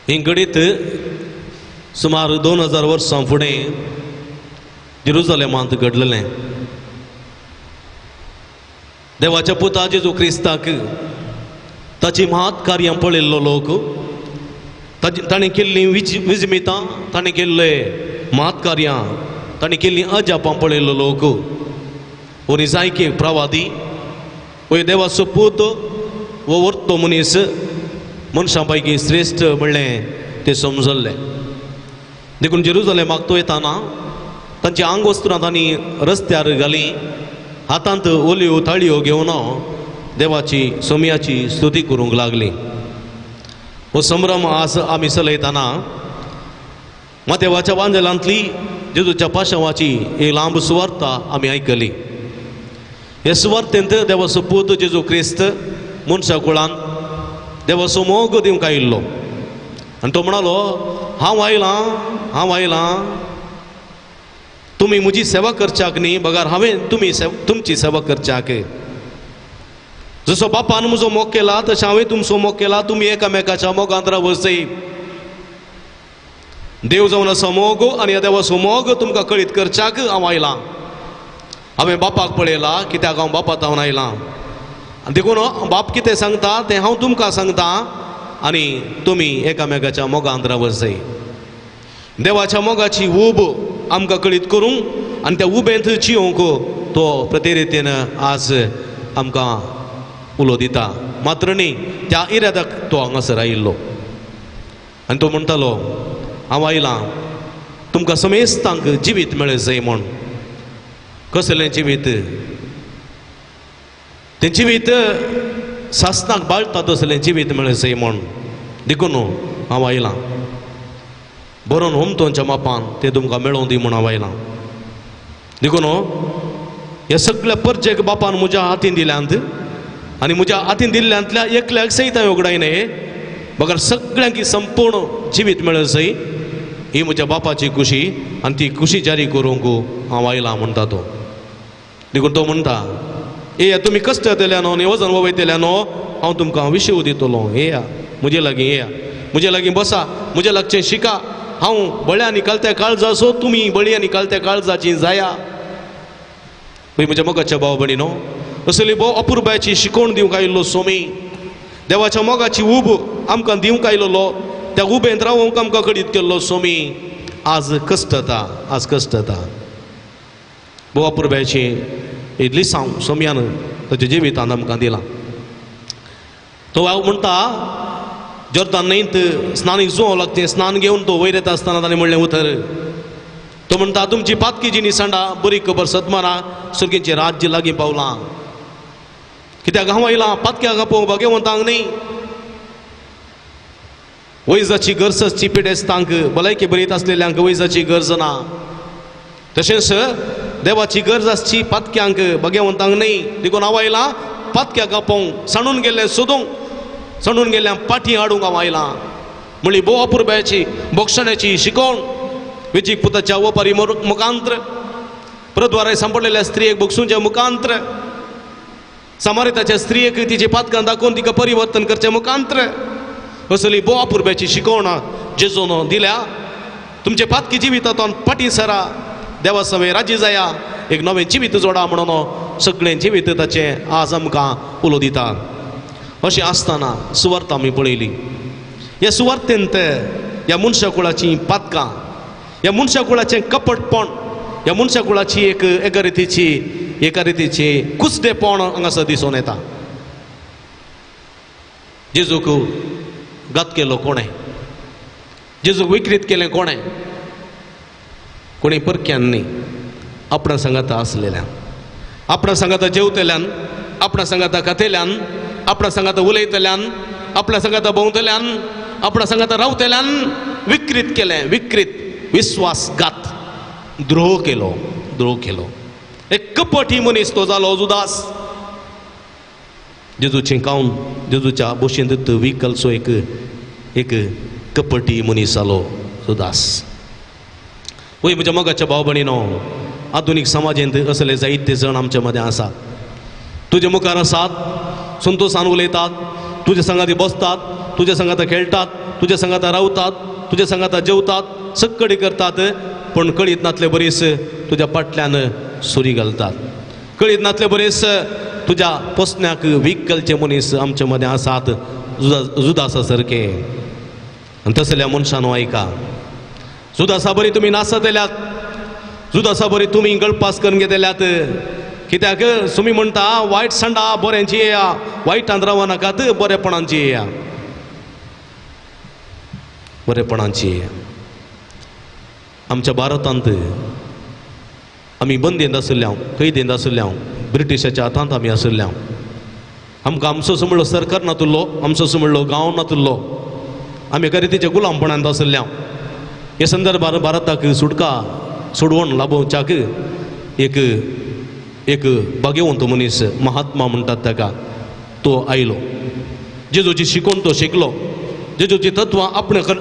ही घडीत सुमार 2000 वर्सां फुडें जेरुसलेमांत घडलेलें. देवाच्या पुता जेजू क्रिस्ताक ताची महात कार्यां पळयल्लो लोक, ताणें केल्लीं विजमितां, ताणें केल्ले महात कार्यां, ताणें केल्लीं अजापां पळयल्लो लोक हो निजायके प्रवादी हो देवाचो पूत वो वर्तो मनीस मनशां पैकी श्रेश्ठ म्हणलें तें समजल्लें. देखून जेरुसलेमाक तो येताना तांची आंग वस्त्रां तांणी रस्त्यार घालीं हातांत ओल्यो ताळयो घेवन देवाची सोम्याची स्तुती करूंक लागलीं. हो संभ्रम आज आमी चलयतना देवाच्या वांजेलांतली जेजूच्या पाशवाची एक लांब सुवार्ता आमी आयकली. हे सुवार्तेंत देवाचो पूत जेजू क्रिस्त मनशा कुळान देवाचो मोग दिवंक आयिल्लो आनी तो म्हणालो, हांव आयलां तुमी म्हजी सेवा करच्याक न्ही, बगार हांवें तुमची सेवा करच्याक. जसो बापान म्हजो मोग केला तशें हांवें तुमचो मोग केला. तुमी एकामेकाच्या मोगांत रावचय. देव जावन असो मोग आनी देवाचो मोग तुमकां कळीत करच्याक हांव आयलां. हांवें बापाक पळयलां, कित्याक हांव बापा तावन आयलां. देखून बाप कितें सांगता तें हांव तुमकां सांगता आनी तुमी एकामेकाच्या मोगांत रावचय. देवाच्या मोगाची ऊब आमकां कळीत करूंक आनी त्या उबेंत जियोंक तो प्रते रितीन आज आमकां उलो दिता. मात्र न्ही त्या इराद्याक तो हांगासर आयिल्लो आनी तो म्हणटालो हांव आयलां तुमकां समेस्तांक जिवीत मेळत जाय म्हूण. कसलें जिवीत? तें जिवीत सासणाक बाळटा तसलें जिवीत मेळत जाय म्हूण. देखून हांव आयलां बरोवन हुमतोच्या मापान तें तुमकां मेळोवन दी म्हूण हांव आयलां. देखून ह्या सगळ्या परजेक बापान म्हज्या हातीन दिल्यांत आनी म्हज्या हातीन दिल्ल्यांतल्या एकल्याक सयता उगडायने बगर सगळ्यांक संपूर्ण जिवीत मेळत जाय ही म्हज्या बापाची खुशी आनी ती खुशी जारी करूंक हांव आयलां म्हणटा तो. देखून तो म्हणटा येया तुमी कश्ट येतल्या न्हू आनी वजन वयतल्या न्हू हांव तुमकां विशव दितलो. येया म्हजे लागीं येया म्हजे लागीं बसा म्हजे लागचें शिका. हांव बळ्या निकालत्या काळजा असो तुमी बळया निकालत्या काळजाची जाया. पळय म्हज्या मोगाच्या भाव भयणीनो असली भोव अपुरबायची शिकोवण दिवंक आयिल्लो सोमी देवाच्या मोगाची ऊब आमकां दिवंक आयिल्लो त्या उबेंत रावूंक आमकां कळीत केल्लो सोमी आज कश्ट येता आज कश्ट येता. भोव अपुरबायची लिसांव सोमयान ताच्या जिवितांत आमकां दिलां. तो हांव म्हणटा जॉर्दान न्हंयेंत स्नानीक जुवों लागचें स्नान घेवन तो वयर येता आसतना ताणें म्हणलें उतर. तो म्हणटा तुमची पातकी जी निसांडा बरी खबर सतमारा सुर्गेचें राज्य लागीं पावलां. कित्याक हांव आयलां पातक्याक आपोवंक भाग्यवंतांक न्ही वैजाची गरज आसची पिडेस्तांक भलायकी बरीत आसलेल्यांक वैजाची गरज ना. तशेंच देवाची गरज आसची पातक्यांक भाग्यवंतांक न्ही. देखून हांव आयलां पातक्याक आपोवंक सांडून गेल्लें सोदूंक सांडून गेल्ल्या पाठी हाडूंक हांव आयलां. म्हणली भोव अपुरबायची बोक्षण्याची शिकोवण वेचीक पुताच्या ओपारी मुखांत्र प्रद्वाराय सांपडलेल्या स्त्रियेक बोगसूंच्या मुखांत्र समारिताच्या स्त्रियेक तिचे पातकां दाखोवन तिका परिवर्तन करचे मुखांत्र असली भोव अपुरबायची शिकोवण जेजून दिल्या. तुमचे पातकी जिवितांतून फाटीं सरा देवा सवे राजी जाया एक नवें जिवीत जोडा म्हणून सगळें जिवीत ताचें आज आमकां उलो दिता. अशें आसतना सुवार्त आमी पळयली. ह्या सुवार्तेंत ह्या मनशा कुळाची पातकां ह्या मनशा कुळाचें कपटपण ह्या मनशा कुळाची एका रितीची कुसदेपण हांगासर दिसून येता. जेजूक घात केलो कोणें? जेजूक विकृत केलें कोणें? कोणी परक्यान न्ही आपणा सांगाता आसलेल्यान आपणा सांगाता जेवतल्यान आपणा सांगाता खातेल्यान आपणा सांगाता उलयतल्यान आपणा सांगाता भोंवतल्यान आपणा सांगाता रावतल्यान विकृत केलें. विकृत विश्वासघात द्रोह केलो. एक कपटी मनीस तो जालो जुदास. जेजूचें खावन जेजूच्या बोशेंत विकलसो एक कपटी मनीस जालो जुदास. वय म्हज्या मोगाच्या भाव भयणीनो आधुनीक समाजेंत असले जायते जण आमच्या मदें आसात. तुजे मुखार आसात संतोशान उलयतात तुजे सांगाती बसतात तुजे सांगाता खेळटात तुजे सांगाता रावतात तुजे सांगाता जेवतात सगळी करतात पण कळीत नातले बरीस तुज्या फाटल्यान सुरी घालतात. कळीत नातले बरीस तुज्या पोसण्याक विकलचे मनीस आमच्या मदें आसात जुदासा सारके. आनी तसल्या मनशानो आयका जुदासा बरी तुमी नासत येल्यात जुदासा बरी तुमी गळपास करून घेतल्यात. कित्याक तुमी म्हणटा वायट सांडा बऱ्यांची येया वायटांत रावा नाकात बरेपणांची येया बरेपणांची येया. आमच्या भारतांत आमी बंदेंत आसल्या कैदेंत आसल्या ब्रिटिशाच्या हातांत आमी आसल्या आमकां आमचो समळ्ळो सरकार नातुल्लो आमचो समळ्ळो गांव नातुल्लो आमी एका रितीच्या गुलामपणांत आसल्या. हे संदर्भात भारताक सुटका सोडवण लाभोवच्याक एक भाग्यवंत मनीस महात्मा म्हणटात ताका तो आयलो. जेजूची शिकोवण तो शिकलो. जेजूची तत्वां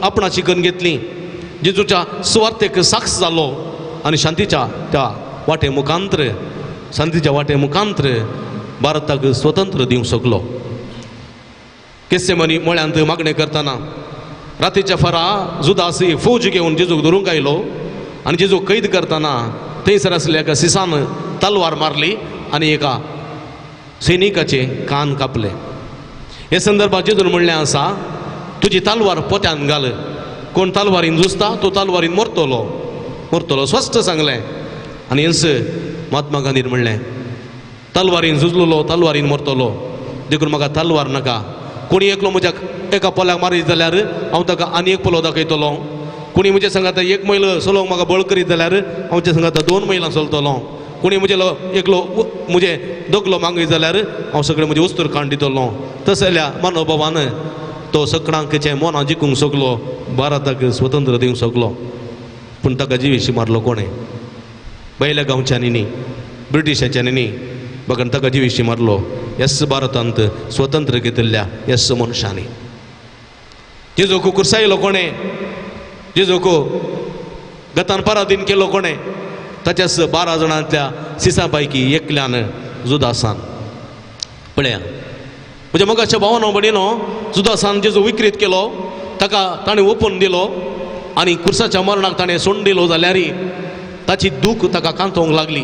आपणाची करून घेतली. जेजूच्या सुवार्थेक साक्ष जालो आनी शांतीच्या त्या वाटे मुखांत्र शांतीच्या वाटे मुखांत्र भारताक स्वतंत्र दिवंक शकलो. केसेमनी मळ्यांत मागणें करतना रातीच्या फरा जुदास फौज घेवन जेजूक धरूंक आयलो आनी जेजूक कैद करतना थंयसर आसलेल्या एका सिसान तलवार मारली आनी एका सैनिकाचे कान कापले. हे संदर्भात जेजून म्हणलें आसा तुजी तलवार पोत्यान घाल कोण तालवारीन झुजता तो तालवारीन मरतलो स्वस्त सांगलें आनी हंस महात्मा गांधीन म्हणलें तलवारीन झुजलोलो तलवारीन मरतलो देखून म्हाका तलवार नाका कोणी एकलो म्हज्या एका पोल्याक मारीत जाल्यार हांव ताका आनी एक पोलो दाखयतलो कोणी म्हजे सांगात एक मैल चलोवंक म्हाका बळ करीत जाल्यार हांव ते सांगात 2 मैलां चलतलो कोणी म्हजे एकलो म्हजे दोगलो मागयत जाल्यार हांव सगळें म्हजे वस्तूर काण दितलो तसल्या मनोभावान तो सगळ्यांचें मनां जिखूंक शकलो भारताक स्वतंत्र दिवंक शकलो पूण ताका जिवेशी मारलो कोणें बैल्या गांवच्यांनी न्ही ब्रिटिशांच्यांनी न्ही बघन ताका जिवेशी मारलो ह्याच भारतांत स्वतंत्र घेतिल्ल्या ह्याच मनशांनी जेजूक कुर्सायलो कोणें जेजूक गतान पराधीन केलो कोणें ताच्याच 12 जाणांतल्या सिसां पैकी एकल्यान जुदासान पळया म्हणजे मोगाच्या भावानो भयणीनो जुदासान जेजू विकृत केलो ताका ताणें ओपून दिलो आनी कुर्साच्या मरणाक ताणें सोडून दिलो जाल्यार ताची दूख ताका कांतोवंक लागली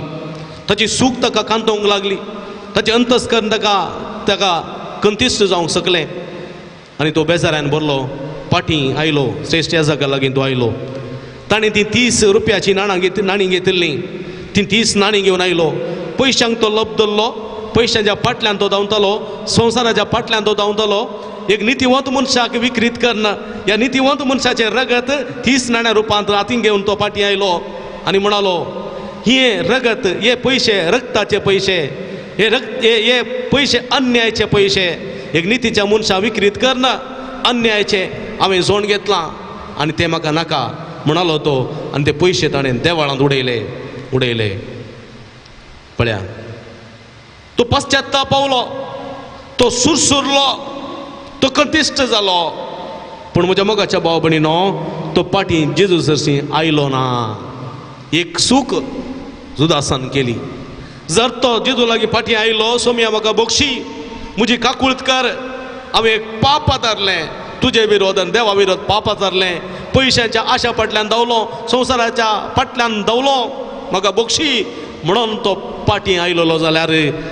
ताची सूख ताका कांतोवंक लागली ताचें अंतस्करण ताका कंतिश्ट जावंक शकलें आनी तो बेजारान बरलो पाटी आयलो श्रेश्ठ ह्या जागा लागीं तो आयलो ताणें ती 30 रुपयाची नाणी घेतिल्ली ती 30 नाणी घेवन आयलो पयशांक तो लब धरलो पयशांच्या फाटल्यान तो धांवतालो संवसाराच्या फाटल्यान तो धांवतालो एक नितीवंत मनशाक विकृत करना ह्या नितीवंत मनशाचें रगत 30 नाण्या रुपांत हातीन घेवन तो फाटी आयलो आनी म्हणालो हे रगत हे पयशे रक्ताचे पयशे हे पयशे अन्यायाचे पयशे एक नितीच्या मनशा विकृत करना अन्यायाचे हांवें जोड घेतलां आनी ते म्हाका नाका म्हणालो तो आनी ते पयशे ताणें देवाळांत उडयले पळया तो पश्चात्ताप पावलो तो सुरसुरलो तो कंतिश्ट जालो पूण म्हज्या मोगाच्या भाव भयणीनो तो पाटी जेजू सरशी आयलो ना एक सूख जुदासान केली जर तो जेजू लागीं फाटी आयलो सोम्या म्हाका बक्षी म्हजी काकुळट कर हांवें एक पाप आदारलें तुजे विरोध आनी देवा विरोध पाप आदारलें पयशांच्या आशा फाटल्यान धांवलो संवसाराच्या फाटल्यान धांवलो म्हाका बक्षी म्हणून तो फाटी आयलोलो जाल्यार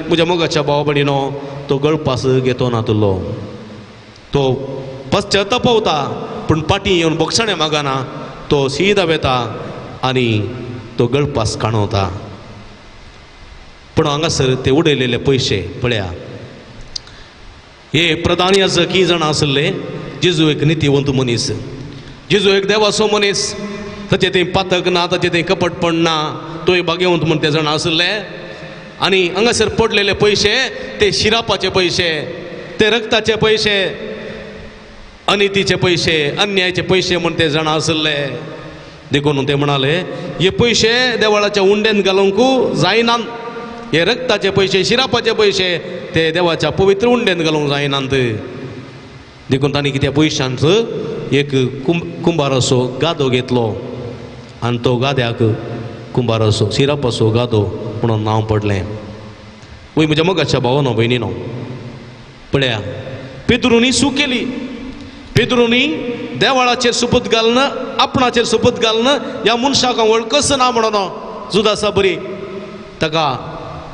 म्हज्या मोगाच्या भाव भयणीनो तो गळपास घेतो नातलो तो पश्चात्तापवता पूण फाटी येवन बक्षणे मागना तो सीदा वेता आनी तो गळपास काणवता पूण हांगासर ते उडयलेले पयशे पळया हे प्रधान याजक ही जाणां आसले जेजू एक नितीवंत मनीस जेजू एक देवाचो मनीस ताचें तें पातक ना ताचें तें कपटपण ना तो एक भाग्यवंत म्हण ते जाणां आसले आनी हांगासर पडलेले पयशे ते शिरापाचे पयशे ते रक्ताचे पयशे अनितीचे पयशे अन्यायाचे पयशे म्हण ते जाणां आसले देखून ते म्हणाले हे पयशे देवळाच्या उंडेन घालूंक जायनात हे रक्ताचे पयशे शिरापाचे पयशे ते देवाच्या पवित्र उंडेन घालूंक जायनात देखून तांणी कित्या पयशांचो एक कुंभाराचो गादो घेतलो आनी तो गाद्याक कुंभाराचो शिरापाचो गादो म्हणून नांव पडलें वय म्हज्या मोगाच्या भावानो भयणीनो पळया पेद्रुनी सू केली पेद्रुनी देवाळाचेर सुपत घालन आपणाचेर सुपत घालन ह्या मनशाक हांव वळखच ना म्हणून जुदासा बरी ताका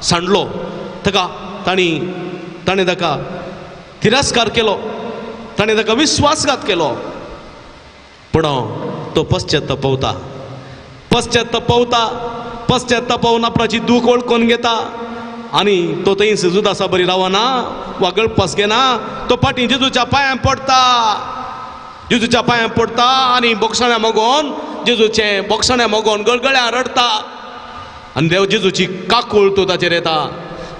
सांडलो ताका ताणें ताका तिरस्कार केलो ताणें ताका विश्वासघात केलो पूण तो पश्चात्तापावन आपणाची दूख वळखून घेता आनी तो थंयच जुदासा बरी रावना वा गळपास घेना तो फाटीं जेजूच्या पांयां पडटा आनी बोक्षाण्या मागोवन जेजूचें बोक्षाण्या मागोवन गळगळ्या रडता आनी देव जेजूची काकुळट ताचेर येता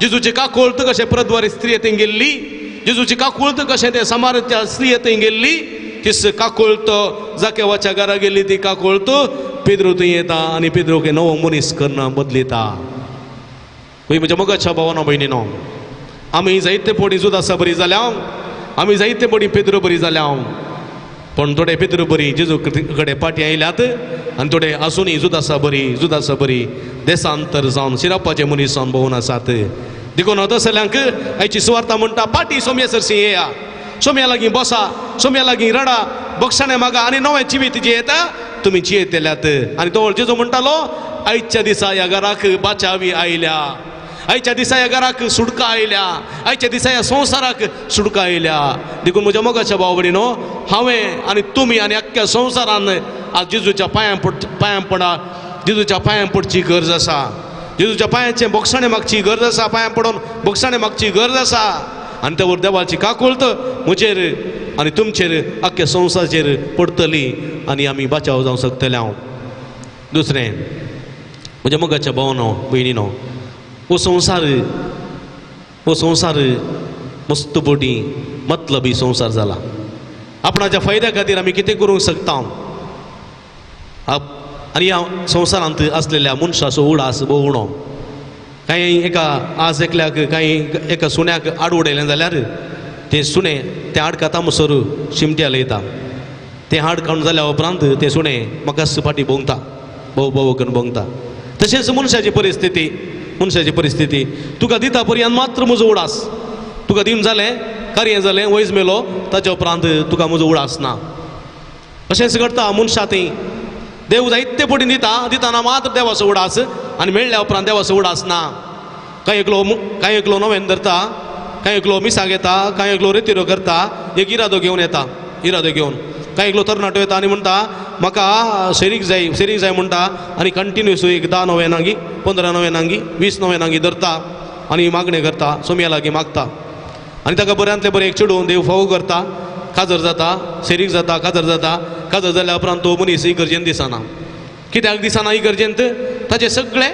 जेजूची काकुळट कशें प्रद्वारी स्त्री थंय गेल्ली जेजूची काकुळट कशें ते समाराच्या स्त्री थंय गेल्ली तीच काकुळट जाकेवाच्या घरा गेल्ली ती काकुळट पेद्रू थंय येता आनी पेद्रूक नवो मनीस करना बदलिता वय म्हज्या मोगाच्या भावानो भयणीनो आमी जायते पडी जुदासा बरी जाल्या आमी जायते पडी पेद्रू बरी जाल्या पण थोडे पेद्रू बरी जेजू कडेन फाटी आयल्यात आनी थोडे आसुनी जुदासा बरी देशांतर जावन शिरापाचे मनीस जावन भोंवून आसात देखून तसल्यांक आयची सुवार्ता म्हणटा फाटी सोम्या सरशी येया सोम्या लागीं बसा सोम्या लागीं रडा बक्षाणे मागा आनी नवें जिवीत जे येता तुमी जियेतेल्यात आनी तो जेजू म्हणटालो आयच्या दिसा ह्या घराक बाचावी आयल्या आयच्या दिसा ह्या घराक सुडका आयल्या, आयच्या दिसा ह्या संवसाराक सुडका आयल्या. देखून म्हज्या मोगाच्या भाव भयणीनो, हांवें आनी तुमी आनी अख्ख्या संवसारान आज जेजूच्या पांयां पडा. जेजूच्या पांयां पडची गरज आसा. जेजूच्या पांयाचें बोगसाणें मागची गरज आसा. पांयां पडोन बोगसाणें मागची गरज आसा. आनी त्या देवाची काकुळत म्हजेर आनी तुमचेर अख्ख्या संवसाराचेर पडटली आनी आमी बाचाव जावंक शकतले. हांव दुसरें म्हज्या मोगाच्या भावानो भयणीनो, हो संवसार मस्त बोटी मतलबी संवसार जाला. आपणाच्या फायद्या खातीर आमी कितें करूंक शकता. आनी ह्या संवसारांत आसलेल्या मनशाचो उडास भोव उणो. कांय आज एकल्याक एका सुण्याक आड उडयलें जाल्यार तें सुणें तें आड खाता म्हणसर शिमट्या लयता. तें आड काडून जाल्या उपरांत तें सुणें म्हाका फाटी भोंवता, भोव करून भोंवता. तशेंच मनशाची परिस्थिती तुका दिता पर्यंत मात्र म्हजो उडास. तुका दिवन जालें, कार्य जालें, वयज मेलो, ताच्या उपरांत तुका म्हजो उडास ना. अशेंच घडटा मनशा थंय. देव जायते पटीन दिताना मात्र देवाचो उडास आनी मेळ्ळ्या उपरांत देवाचो उडास ना. कांय एकलो नवें धरता, कांय एकलो मिसाक येता, कांय एकलो रेतिरो करता, एक इरादो घेवन येता. कांय एकलो तरणाटो येता आनी म्हणटा म्हाका सेरीक जाय म्हणटा आनी कंटिन्यूस एक 10 नोवेनांगी, 15 नोवेनांगी, 20 नोवेनांगी धरता आनी मागणें करता, सोम्या लागीं मागता. आनी ताका बऱ्यांतले बरें एक चेडून देव फावो करता, काजर जाता, सेरीक जाता, काजर जाता. काजर जाल्या उपरांत तो मनीस इगर्जेंत दिसना. कित्याक दिसना इगर्जेंत? ताचें सगळें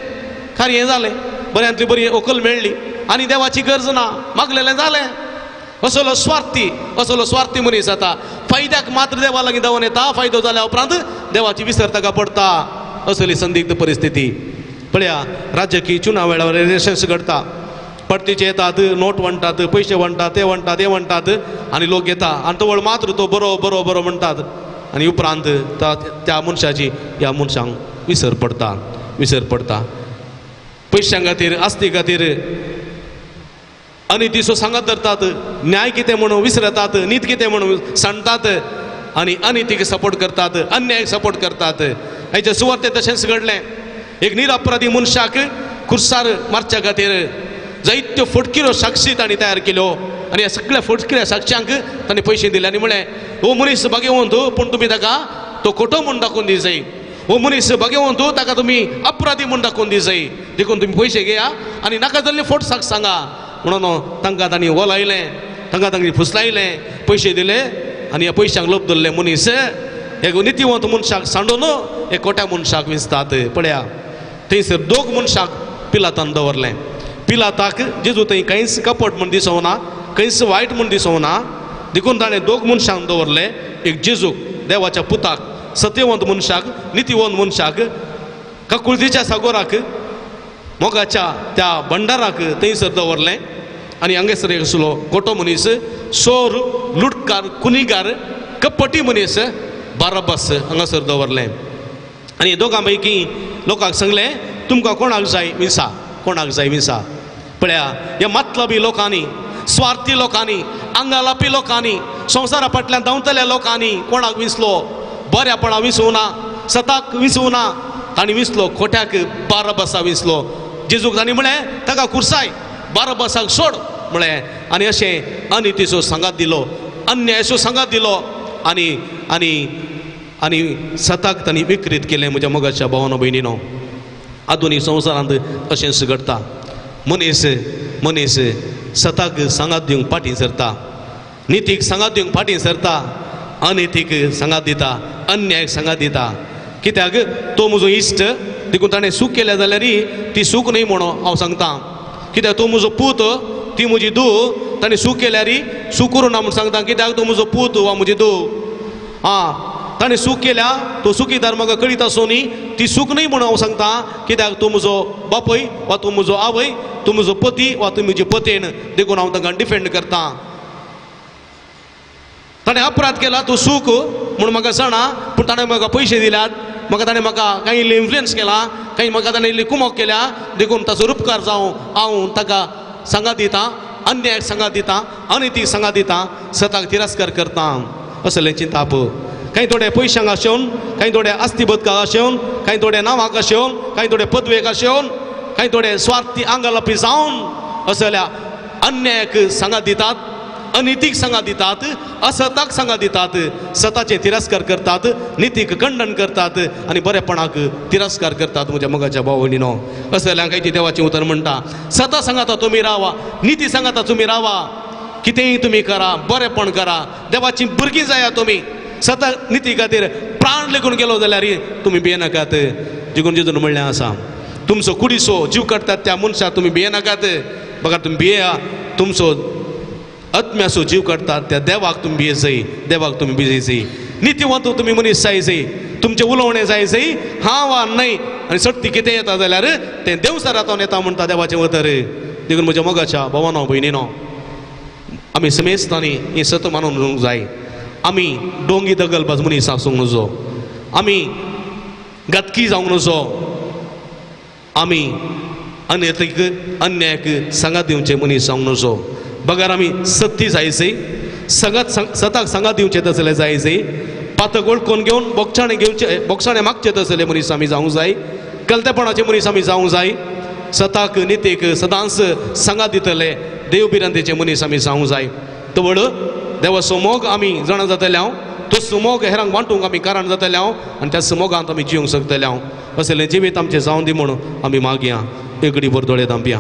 कार्य जालें, बऱ्यांतली बरी व्हंकल मेळ्ळी आनी देवाची गरज ना, मागलेलें जालें. असलो स्वार्थी मनीस जाता. फायद्याक मात्र देवा लागीं धांवन येता, फायदो जाल्या उपरांत देवाची विसर ताका पडटा. असली संदिग्ध परिस्थिती. पळया, राजकीय चुनाव वेळार इलेक्शन्स घडता. परतीचे येतात, नोट वणटात, पयशे वणटात, ते वणटात आनी लोक येता आनी तवळ मात्र तो बरो म्हणटात आनी उपरांत त्या मनशाची ह्या मनशांक विसर पडटा. पयशां खातीर, आस्ती खातीर अनितीचो सांगत धरतात, न्याय कितें म्हणून विसरतात, नीत कितें म्हणून सांडटात आनी अनितीक सपोर्ट करतात, अन्यायाक सपोर्ट करतात. हेचे सुवातेर तशेंच घडलें. एक निरपराधी मनशाक खुर्सार मारच्या खातीर जायत्यो फटकिरो साक्षी तांणी तयार केल्यो आनी ह्या सगळ्या फटकिऱ्या साक्षांक तांणी पयशे दिले आनी म्हळें हो मनीस भाग्यवंत, पूण तुमी ताका तो खोटो म्हूण दाखोवन दी जाय. हो मनीस भाग्यवंत, ताका तुमी अपराधी म्हूण दाखोवन दी जाय. देखून तुमी पयशे घेया आनी नाका जाल्ले फोट साक्ष सांगा म्हणून तांकां तांणी ओलायलें, तांकां तांणी फुसलायलें, पयशे दिले आनी ह्या पयशांक लोभ धरले मनीस हे नितीवंत मनशाक सांडून हे खोट्या मनशाक विंचतात. पळया, थंयसर 2 मनशाक पिलातान दवरलें. पिलाताक जेजू थंय कांयच कपट म्हूण दिसूंक ना, कांयच वायट म्हूण दिसूंक ना. देखून ताणें 2 मनशांक दवरले. एक जेजूक, देवाच्या पुताक, सत्यवंत मनशाक, नितीवंत मनशाक, काकुळतीच्या सागोराक, मोगाच्या त्या भंडाराक थंयसर दवरलें. आनी हांगासर एक आसलो खोटो मनीस, चोर, लुटकार, कुनिगार, कपटी मनीस बारब्बास हांगासर दवरलें. आनी दोगां पैकी लोकांक सांगलें तुमकां कोणाक जाय विंसा. पळया, ह्या मतलबी लोकांनी, स्वार्थी लोकांनी, आंगा लापी लोकांनी, संवसारा फाटल्यान धांवतल्या लोकांनी कोणाक विंचलो? बऱ्यापणा विंचूं ना, सताक विंचूं ना. तांणी विंचलो खोट्याक, बारब्बासा विंचलो. जेजूक तांणी म्हळें ताका कुर्साय, बारब्बासाक सोड म्हळें. आनी अशें अनितीचो सांगात दिलो, अन्यायाचो सांगात दिलो आनी आनी आनी सताक तांणी विकृत केलें. म्हज्या मोगाच्या भावानो भयणीनो, आधुनीक संवसारांत अशेंच घडटा. मनीस सताक सांगात दिवंक फाटीं सरता, नितीक सांगात दिवंक फाटीं सरता, अनितीक सांगात दिता, अन्यायाक सांगात दिता. कित्याक तो म्हजो इश्ट, देखून ताणें सूख केलें जाल्यार ती सूख न्हय म्हणून हांव सांगता. कित्याक तो म्हजो पूत, ती म्हजी धूव, ताणें सूख केल्यार सूख करूं ना म्हूण सांगता. कित्याक तो म्हजो पूत वा म्हजी धूव. ताणें सूख केल्या, तो सुखीदार म्हाका कळीत आसून ती सूख न्हय म्हणून हांव सांगता. कित्याक तो म्हजो बापूय वा तूं म्हजो आवय, तूं म्हजो पती वा तूं म्हजी पतेण, देखून हांव तांकां डिफेंड करता. ताणें अपराध केला, तूं सूख म्हणून म्हाका जाणा, पूण ताणें म्हाका पयशे दिल्यात, ताणें म्हाका कांय इल्लें इन्फ्लुयन्स केला, कांय म्हाका ताणें इल्ली कुमक केल्या. देखून ताचो उपकार जावं हांव ताका सांगात दिता, अन्यायाक सांगात दिता, अनितीक सांगात दिता, सताक तिरस्कार करता. असलें चिंताप. कांय थोडे पयशांक आशेवन, कांय थोडे आस्ती बदकाक आशेवन, कांय थोडे नांवाक आशेवन, कांय थोडे पदवेक आशेवन, काही थोडे स्वार्थी आंगालापी जावन असल्या अन्यायाक सांगा दितात, अनितीक सांगा दितात, असताक सांगा दितात, सताचे तिरस्कार करतात, नितीक खंडन करतात आणि बरेपणाक तिरस्कार करतात. म्हज्या मगाच्या भाव भयणीनो, असल्यांक काही देवाचें उतर म्हणटा, सता सांगाता तुमी रावा, निती सांगाता तुमी रावा, कितेंय तुमी करा, बरेपण करा, देवाची भुरगीं जाया तुमी. सता निती खातीर प्राण लेगून गेलो जाल्यार तुमी भियेनाकात. जिगून जिजून म्हणलें आसा, तुमचो कुडिसो जीव काडटात त्या मनशाक तुमी भियेनाकात. बघा तुम्ही भियेया, तुमचो आत्म्याचो जीव काडटात त्या देवाक तुमी भियेसय, देवाक तुमी भियेसय. नितीवंत तुमी मनीस जायसय, तुमचें उलोवणें जायसय हा वा न्हय. आनी सत्य कितें येता जाल्यार तें देवसारांतून येता म्हणटा देवाचें उतर. देखून म्हज्या मोगाच्या भावानो भयणीनो, आमी समेस्तांनी ही सत मानून उरूंक जाय. आमी डोंगी दगलबाज मनीस आसूंक नजो, आमी गतकी जावंक नजो, आमी अनैतीक अन्यायाक सांगात दिवचे मनीस जावंक नजो. बगार आमी सत्य जायसय, सताक सांगात दिवचे तसले जायसय, पातक वळखून घेवन बोगसाणें मागचे तसले मनीस आमी जावंक जाय. कलतेपणाचे मनीस आमी जावंक जाय. सताक नितीक सदांच सांगात दितले देव बिरांतेचे मनीस आमी जावंक जाय. तवळ देवाचो मोग आमी जाणा जातले हांव, तो सुमोग हेरांक वांटूंक आमी कारण जातले हांव, आनी त्या सुमोगांत आमी जिवंक शकतले हांव. असलें जिवीत आमचें जावं दी म्हणून आमी मागया, एकडी भर दोळे धांपया.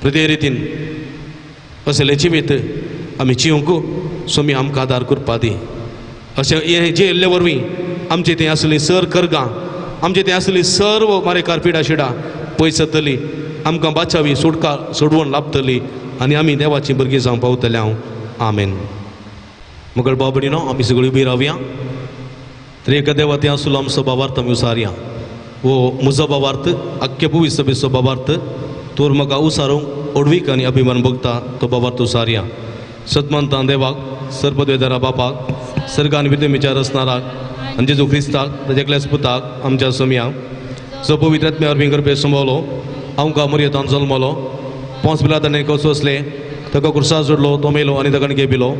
प्रते रितीन असलें जिवीत आमी जिवंक सोमी आमकां आदार करपा दी. अशें हें जे येल्ले वरवीं आमचें तें आसलीं सर करगां, आमचें तें आसलीं सर्व मारेकार पिडा शिडा पयस जातली, आमकां बाचावी सुटका सोडवण लाभतली आनी आमी देवाची भुरगीं जावं पावतले हांव. आमेन. मुगळ बाबडीनो, आमी सगळीं उबी रावया. तर एका देवाते आसलो आमचो बाबार्थ आमी उसारया. वो म्हजो बाबार्थ आख्खे पुवी सभेचो बाबार्थ तोर म्हाका उसारूंक ओडवीक आनी अभिमान भोगता तो बाबार्थ उसारया. सतमंता देवाक, सर्पद्वेदारा बापाक, सर्गान विद्येच्या रचणाराक आनी जेजू क्रिस्ताक, ताच्या एकल्याच पुताक आमच्या सोम्याक, जो पवित्र आत्म्या वरवीं करपे संभवलो, आमकां मर्यादान जल्मलो, पोंच पिलादान कसले, ताका कुर्सार जोडलो, तो मेलो आनी ताका गेबिलो,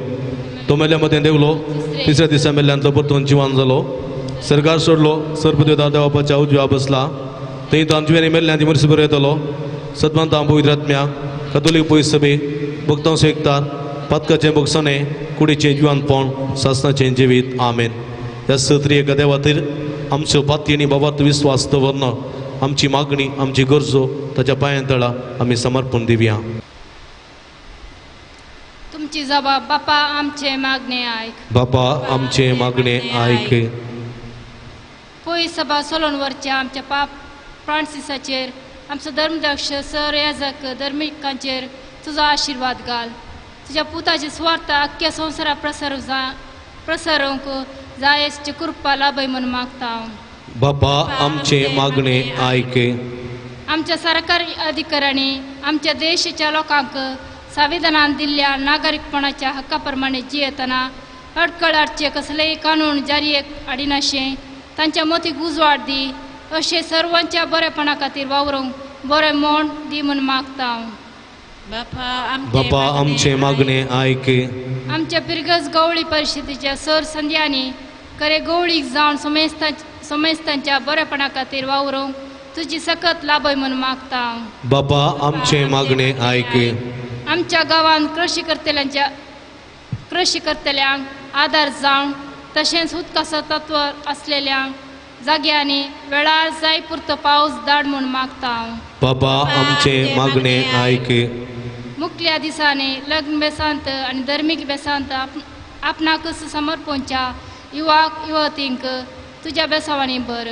तो मेल्या मदें देवलो, तिसऱ्या दिसा मेल्ल्यांतलो परतून जिवान जालो, सर्गार सोडलो, सर्पद्वेदार देवापाच्या उजव्या बसला, थंय तांचे जिवेनी मेल्ल्यांत मरस बरो येतलो. सतमंता पवित्र आत्म्या, कथोलीक पयस सभे, भक्तांचो एकतार, पातकाचें भोगसणें, कुडीचें जिवानपण, सासणाचें जिवीत. आमेन. ह्या सत्री एका देवाचेर आमच्यो पातयेनी आनी बाबार्थ विस्वास दवरना, आमची मागणी, आमची गरजो ताच्या पांयां तळा आमी समर्पण दिवया. तुमची जबाब, बापा आमचे मागणे आयक. बापा आमचे मागणे आयक. पोई सभा सोलोनवरच्या आमच्या पाप फ्रांसिसाचेर, आमचो धर्मदक्ष सर याजक धर्मिकांचेर तुजो आशिर्वाद घाल. तुज्या पुताचे स्वार्थ अख्ख्या संवसाराक प्रसारूंक जायची कृपा लाभय म्हणून मागता हांव. बापा आमचे मागणे आयक. आमच्या सरकारी अधिकाऱ्यांनी आमच्या देशाच्या लोकांक संविधानान दिल्ल्या नागरिकपणाच्या हक्का प्रमाणे जियेतना अडखळाचे कसलेय कानून जारयेक हाडिनाशें तांच्या मतीक उजवाड दी, अशें सर्वांच्या बरेपणा खातीर वावरूंक बरें मोड दी म्हूण मागता हांव. बापा आमचे मागणे आयक. आमच्या पिरगस गवळी परिशदेच्या सर संध्यांनी खरे गवळीक जावन समेस्तांच्या बरेपणा खातीर वावरूंक तुजी सकत लाभय म्हणून मागता हांव. बापा आमचे मागणे आयक. आमच्या गांवांत कृषी करतल्यांक आदार जावन तशेंच उदकाचो तत्व असलेल्या जाग्यांनी वेळार जाय पुरतो पावस धाड म्हूण मागता हांव. बापा आमचे मागणे आयक. मुखल्या दिसांनी लग्न बेसांत आनी धर्मीक बेसांत आपणाक समर्पणच्या युवक युवतींक तुज्या बेसावांनी भर.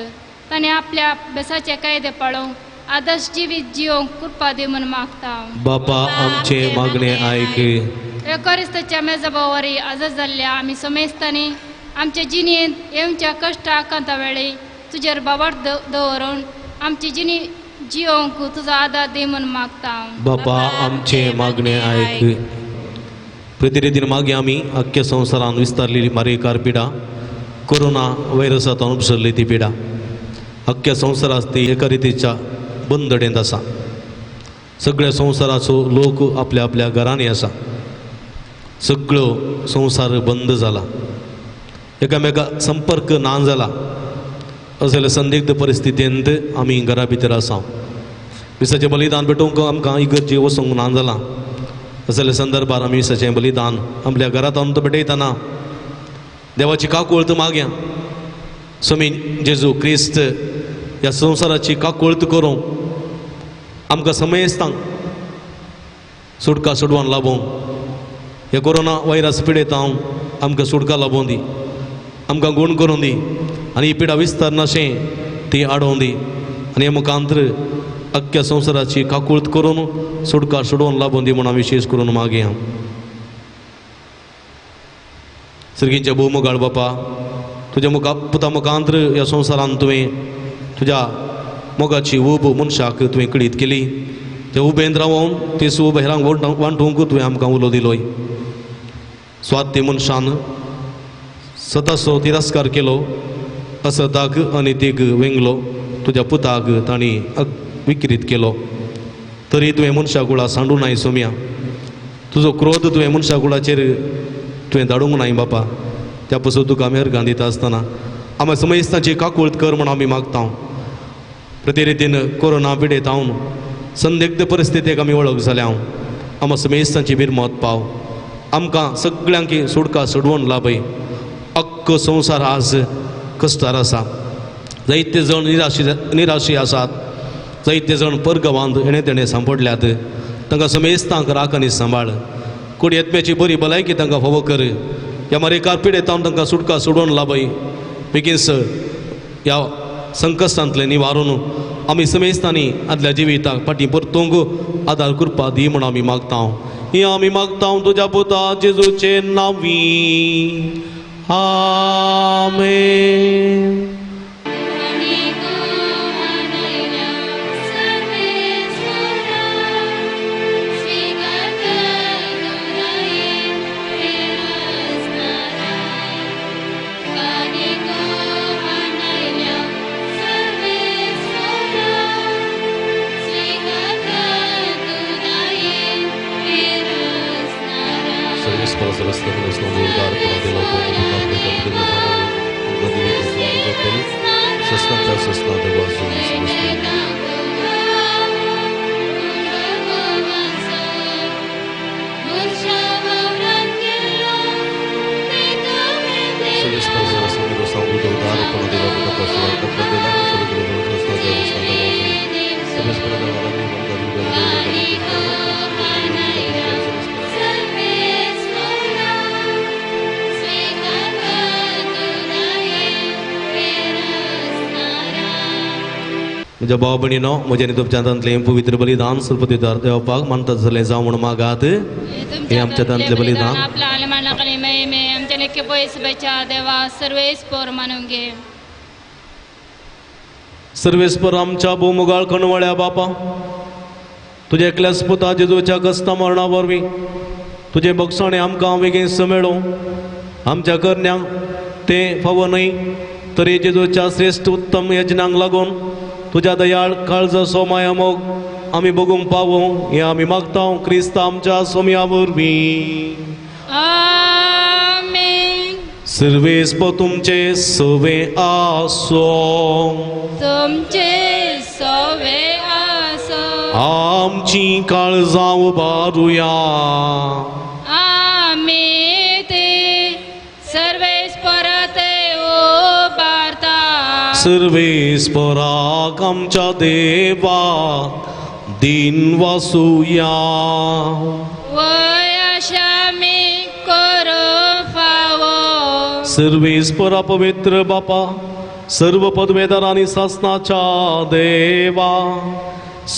ताणें आपल्या बेसाचे कायदे पाळोवंक आदर्श जिवीत जिवंक कृपा दी म्हूण मागता हांव. बापा आमचे मागणे आयक. एकोरिस्ताच्या मेजबावरी आजर जाल्ल्या आमी समेस्तांनी आमच्या जिणेंत येवच्या कश्ट आकांता वेळी तुजेर बाबार्थ दवरून आमची जिणी जिवंक तुजो आदार दी म्हूण मागता हांव. बापा आमचे मागणे आयक. प्रतिरितीन मागे आमी अख्ख्या संवसारान विस्तारलेली मारेकार पिडा, कोरोना व्हायरसांतून उपसरली ती पिडा अख्ख्या संवसाराक ती एका रितीच्या बंदडेंत आसा. सगळ्या संवसाराचो लोक आपल्या आपल्या घरांनी आसा. सगळो संवसार बंद जाला, एकामेका संपर्क ना जाला. असले संदिग्ध परिस्थितींत आमी घरा भितर आसा. विसाचें बलिदान भेटोवंक आमकां इगर्जे वचोंक ना जालां असल्या संदर्भार आमी विसाचें बलिदान आपल्या घरांत तो भेटयतना देवाची काकूळत मागया स्वामी जेजू क्रिस्त ह्या संवसाराची काकूळत करूं आमकां समेस्तांक सुटका सोडवान लाभों हे कोरोना व्हायरस पिडेत हांव आमकां सुटका लाभों दी आमकां गूण करूं दी आनी ही पिडा विस्तार नाशें ती आडोवं दी आनी हे मुखांतर अख्ख्या संवसाराची काकूळत करून सुटका सोडोवन लाभों दी म्हूण विशेश करून मागया सर्गींच्या भोवमुगाळ बापा तुज्या पुता मुखांतर ह्या संवसारांत तुवें तुज्या मोगाची उब मनशाक तुवें कळीत केली ते उबेन रावून ती उब हेरांक वांटूंक तुवें आमकां उलो दिलोय स्वार्थी मनशान स्वताचो तिरस्कार केलो असताक आनी तीग वेंगलो तुज्या पुताक तांणी विकृत केलो तरी तुवें मनशा कुळा सांडूं नाय सोम्या तुजो क्रोध तुवें मनशा कुळाचेर तुवें धाडूंक नाय बापा त्या पासून तुका आमी अर्गां दिता आसतना आमी समेस्ताची काकूळत कर म्हूण आमी मागता प्रते रितीन कोरोना पिडेत हांव संदिग्ध परिस्थितीक आमी वळख जाल्या आमी समेस्तांची बिरमत पाव आमकां सगळ्यांक सुटका सोडवून लाभय अख्खो संवसार आज कश्टार आसा जायते जण निराशी आसात जायते जण परगवांत हेणे तेणे सांपडल्यात तांकां समेस्तांक राख आनी सांबाळ कोणी आत्म्याची बरी भलायकी तांकां फावो कर ह्या मरेकार पिडेत हांव तांकां सुटका सोडोवन लाभय बेगीनच ह्या संकश्टांतलें निवारून आमी समेस्तांनी आदल्या जिविताक फाटीं परतूंक आदार करपा दी म्हूण आमी मागता ही आमी मागता तुज्या पुता जेजूचे नांवी आमेन. म्हज्या भाव भयणीनो म्हज्या तुमच्या दांतलें पवित्र बलिदान सुरपतीदार देवपाक मानता जालें जावं म्हूण मागात हे आमच्या दांतलें बलिदान आपल्या आलमानाकडे महिमे आमच्या लेखे पयस बचा देवा सर्वेस्पर मानून घे सर्वेस्पर आमच्या भोवमुगाळ कणवळ्या बापा तुजे एकल्याच पुता जेजूच्या कश्टा मरणा वरवीं तुजे बक्षणे आमकां बेगीन मेळो आमच्या करण्यांक तें फावो न्हय तरी जेजूच्या श्रेश्ठ उत्तम यजनांक लागून तुज्या दयाळ काळज सोमाया मोग आमी बगूंक पावो हे आमी मागता क्रिस्त आमच्या सोम्या वरवीं आमेन. सर्वेस्पर तुमचे सवे आसो तुमचे सवे आसो आमची काळजां उबारुया आमी ते सर्वेस्पराते उबारता सर्वेस्पराक आमच्या देवाक दिन वासुया वयाशामी करो फावो सर्वेस्परा पवित्र बापा सर्व पदवेदार आनी सासनाच्या देवा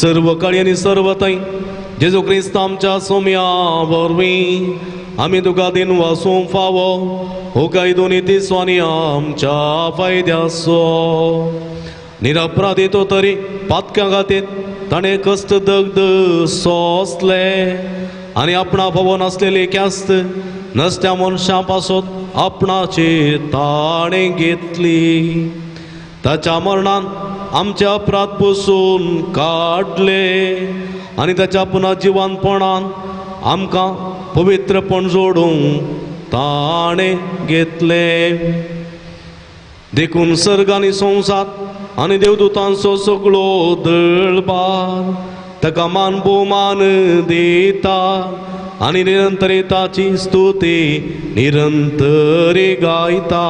सर्व काळी आनी सर्व थंय जेजू क्रिस्त आमच्या सोम्या वरवीं आमी तुका दिन वासूंक फावो हो काय दोनी दिसांनी आमच्या फायद्याचो निरपराधी तो तरी पातक्या खातीर ताणें कश्ट दग्ध सोंसले आनी आपणा फावो नासलेली क्यास्त नसत्या मनशां पासून आपणाचेर ताणें घेतली ताच्या मरणान आमच्या अपराध पसून काडले आनी ताच्या पुनर्जिवानपणान आमकां पवित्रपण जोडूंक ताणें घेतले देखून सर्ग आनी संवसार आनी देवदूतांचो सगळो दळबार ताका मान भोवमान देता आणि निरंतरेताची स्तुती निरंतरे गायता.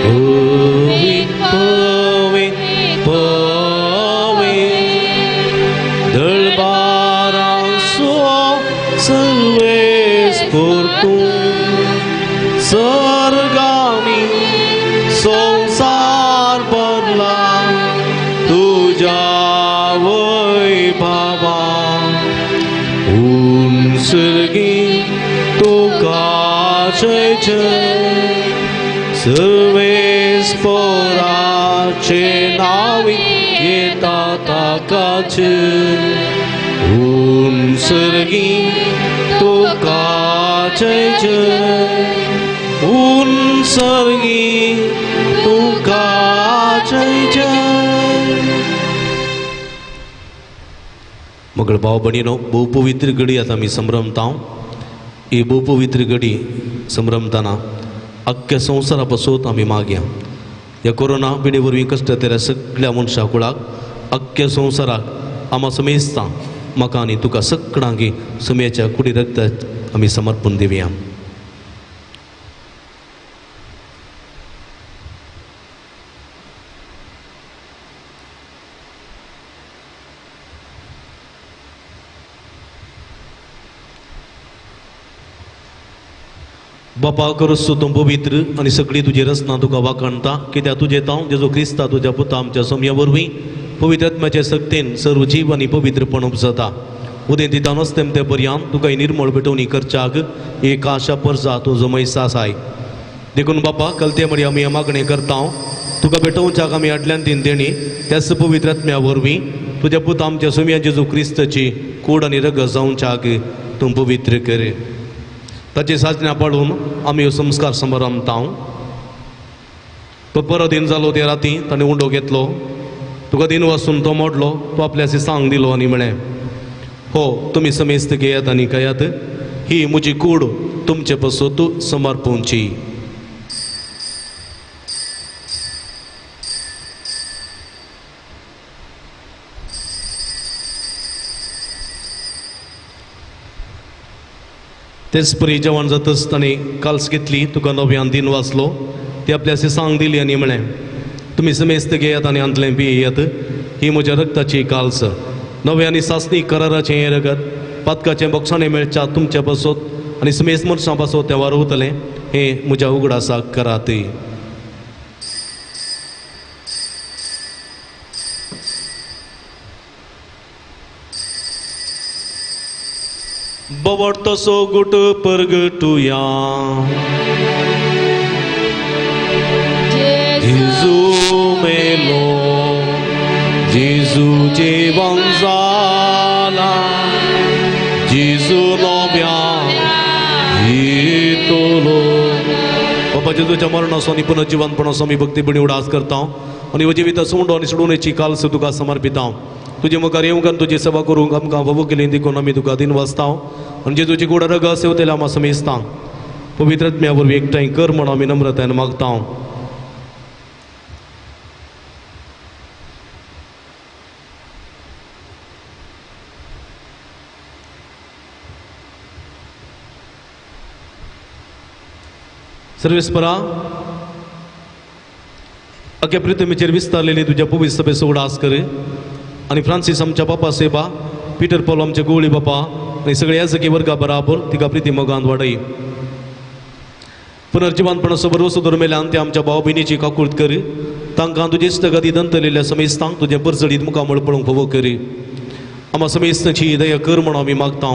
Păvit, păvit, păvit, dă-l baranso să-l portun, सरगामी संसार भरला तुझ्या वैभवा. उंसर्गी तुकाचे सर्वेस्पराचे नावी येता ताकाचे. उंसर्गी तुकाचे उंसर्गी तुकाचे. मगळ भाव बणीनो बहु पवित्र घडी आता मी संभ्रमता. ही बहु पवित्र घडी संभ्रमताना अख्ख्या संवसारापासून आमी मागया. ह्या कोरोना पिडे वरवीं कश्ट तेल्या सगळ्या मनशां कुळाक अख्ख्या संवसाराक आमा समेस्तां म्हाका आनी तुका सगळ्यांक समेच्या कुडी रगताक आमी समर्पण दिवया. बापा करस तूं पवित्र आनी सगळी तुजी रचना तुका वाखणटा. कित्याक तुजें तांव जेजो क्रिस्ता तुज्या पुता आमच्या सोमया वरवीं पवित्र आत्म्याचे सक्तीन सर्व जीव आनी पवित्रपण उपजता. उदें दिता नसतें ते पर्यंत तुका ही निर्मळ पेटोवणी करच्याक एक आशा परसा तूं जमयसास आय. देखून बापा कलते मडी आमी मागणें करता. तुका पेटोवच्याक आमी आदल्यान दिन देणी त्याच पवित्र आत्म्या वरवीं तुज्या पुता आमच्या सोमया जेजो क्रिस्ताची कूड आनी रगत जावच्याक तूं पवित्र कर. ताची साजण्या पाळून आमी हो संस्कार समारंभता. तो बरो दिन जालो ते राती ताणें उंडो घेतलो. तुका दिन वाचून तो मोडलो. तो आपल्या सांग दिलो आनी म्हळें हो तुमी समेस्त घेयात आनी खायात. ही म्हजी कूड तुमचे पसत समर्पोवची. तेच परी जेवण जातच ताणें काल्स घेतली. तुका नव्यान दिन वाचलो. ती आपल्या सांग दिली आनी म्हळें तुमी समेस्त घेयात आनी आंतलें पियेयात. ही म्हज्या रगताची काल्स नवे आनी सासणी कराराचें हें रगत पातकाचें बोक्षाणें मेळच्या तुमच्या पासत आनी समेस्त मनशां पासत तें वारोवतलें. हें म्हज्या उगडासाक करात. बवट तसो गुट परगटुया. जेजू मेलो जेजू जेवण जाला. जेजू नव्या येतलो. बाबा जेजूच्या मरणाचो आनी पुनर्जीवनपणाचो आमी भक्तीपणी उडास करता. आनी हो जिवित सोडून आनी सोडूनेची काल्स तुका समर्पिता. तुजे मुखार येवंक आनी तुजी सेवा करूंक आमकां ववू केली देखून आमी तुका दिन वाचता. आनी जेजूची कूड रगत सेवतेल्या आमी समेजता. पवित्र आत्म्या वरवीं एकठांय कर म्हण आमी नम्रतायेन मागता. सर्वेस्परा अख्या पृथ्वीचेर विस्तारलेली तुज्या पवित्र सभेचो उडास कर. आनी फ्रांसीस आमच्या बापा सेबा पीटर पॉल आमचे गोवळी बापा आनी सगळे याजकी वर्गा बराबर तिका प्रिती मोगान वाडय. पुनर्जीवनपणाचो बरो सुदूर मेल्यान ते आमच्या भाव भयणीची काकुळट कर. तांकां तुजे इश्टगती दंतलेल्या समेस्तांक तुजे परजडीत मुखामळ पळोवंक फोव कर. आम्हा समेस्ताची दया कर म्हण आमी मागता.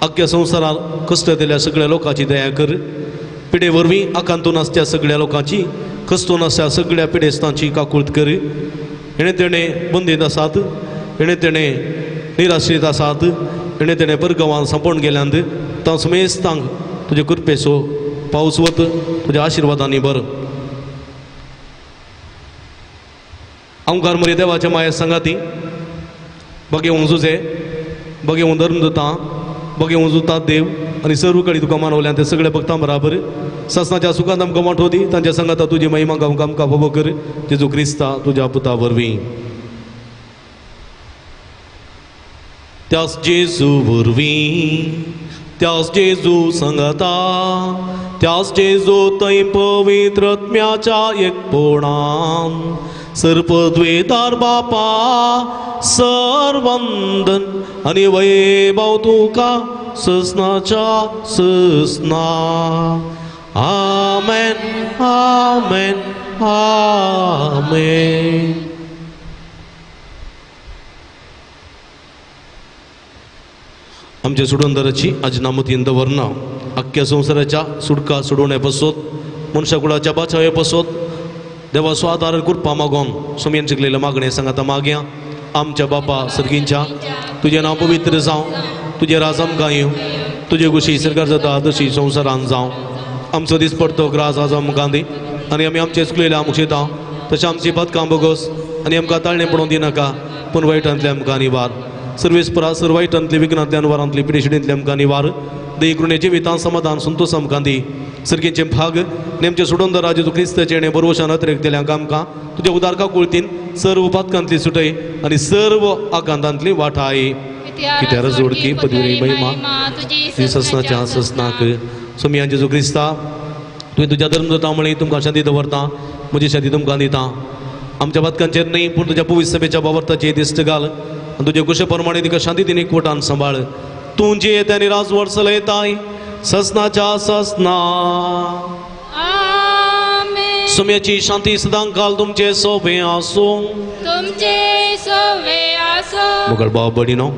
अख्ख्या संवसारात कश्ट दिल्या सगळ्या लोकांची दया कर. पिडे वरवीं आकांतून आसच्या सगळ्या लोकांची कस्तून आसच्या सगळ्या पिडेस्तांची काकुळट कर. हेणे तेणें बंदीत आसात. हेणे तेणें निराश्रीत आसात. हेणे तेणें परगांवांत सांपोवन गेल्यांत तां समेस्तांक तुजे कृपेचो पावस वत तुज्या आशिर्वादांनी भर. आमकां मरे देवाच्या माया सांगाती बगे उंजुजे बगे धर्म दिता बगे उंजुता देव आणि सर्व कडी तुका मानवल्या ते सगळे भक्तां बराबर ससनाच्या सुखांत आमकां मोठो दी तांच्या संगाता तुजी महिमा गावंक आमकां फोबो कर जेजू क्रिस्ता तुज्या पुता वरवीं त्याच जेजू वरवीं त्याच जेजू संगता त्याच जेजू थंय पवित्र आत्म्याच्या एकपणान सर्पद्वेदार बापा सर्वंदन आणि वैभव तुका ससनाच्या ससना आमेन आमेन आमेन. आमच्या सुडोंदराची अजनामतीन दवरना अख्ख्या संवसाराच्या सुडका सोडवण्या पासत मनशाकुळाच्या बाचावे पासत देवा स्वादार कृपा मागोन सोमयेन शिकलेल्या मागणे सांगाता मागया आमच्या बापा सर्गींच्या तुझे नाव पवित्र जावं तुझे राज आमकां येवं तुझे कुशी सरकार जाता तशी संवसारान जावं आमचो दीस पडतो ग्रास आज आमकां दी आनी आमी आमचे चुकलेल्या मुक्षिता तशें आमची पदकां बगोस आनी आमकां ताळणें पडोवन दिनाका पूण वायटांतले आमकां निवार सर्वेस्परा सर्व वायटांतली विघ्नांतल्या अनुवारांतली पिडेशिडेंतले आमकां निवार दे कृणेचे वितां समाधान संतोष आमकां दी सर्गेचे भाग नेमचे सोडून दर राजू क्रिस्ताचे आणि बरोवशान अतिरेकतेल्यांक आमकां तुज्या उदारका कुळतीन सर्व पातकांतली सुटय आनी सर्व आकांतांतली वाठाय कित्यार जोडकी पदवी महिमा ती ससनाच्या ससनाक सोमिया जेजू क्रिस्ता तुवें तुज्या धर्मदता म्हळी तुमकां शांती दवरता म्हजी शांती तुमकां दिता आमच्या पातकांचेर न्ही पूण तुज्या पवित्र सभेच्या बाबर्ताचेर दिश्ट घाल आनी तुजे कुशे प्रमाणे तिका शांती दिनी एकवटान सांबाळ तूं जे येता राज वर्सल येताय ससनाच्या ससना सोम्याची शांती सदां काल तुमचे सोबे आसूं तुमचे सोवे आसो मुगळ भाव बडिनो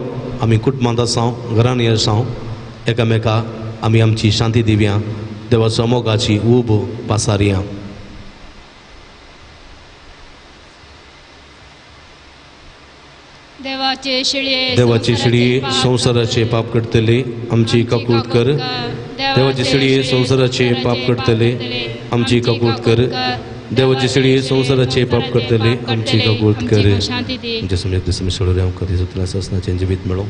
आमी कुटुंबांत आसां घरांनी आसां एकामेकाक आमी आमची शांती दिवया देवाच्या मोगाची ऊब पासारया. देवाची शिडी संवसाराचे पाप करतले आमची कपूत कर देवाची शिडी संवसाराचे पाप करतले आमची कपूत कर देवाची शिडी संवसाराचे पाप करतले आमची कपूत कर म्हणजे समज सोडून आमकां दिसत तुला ससनाचें जिवीत मेळो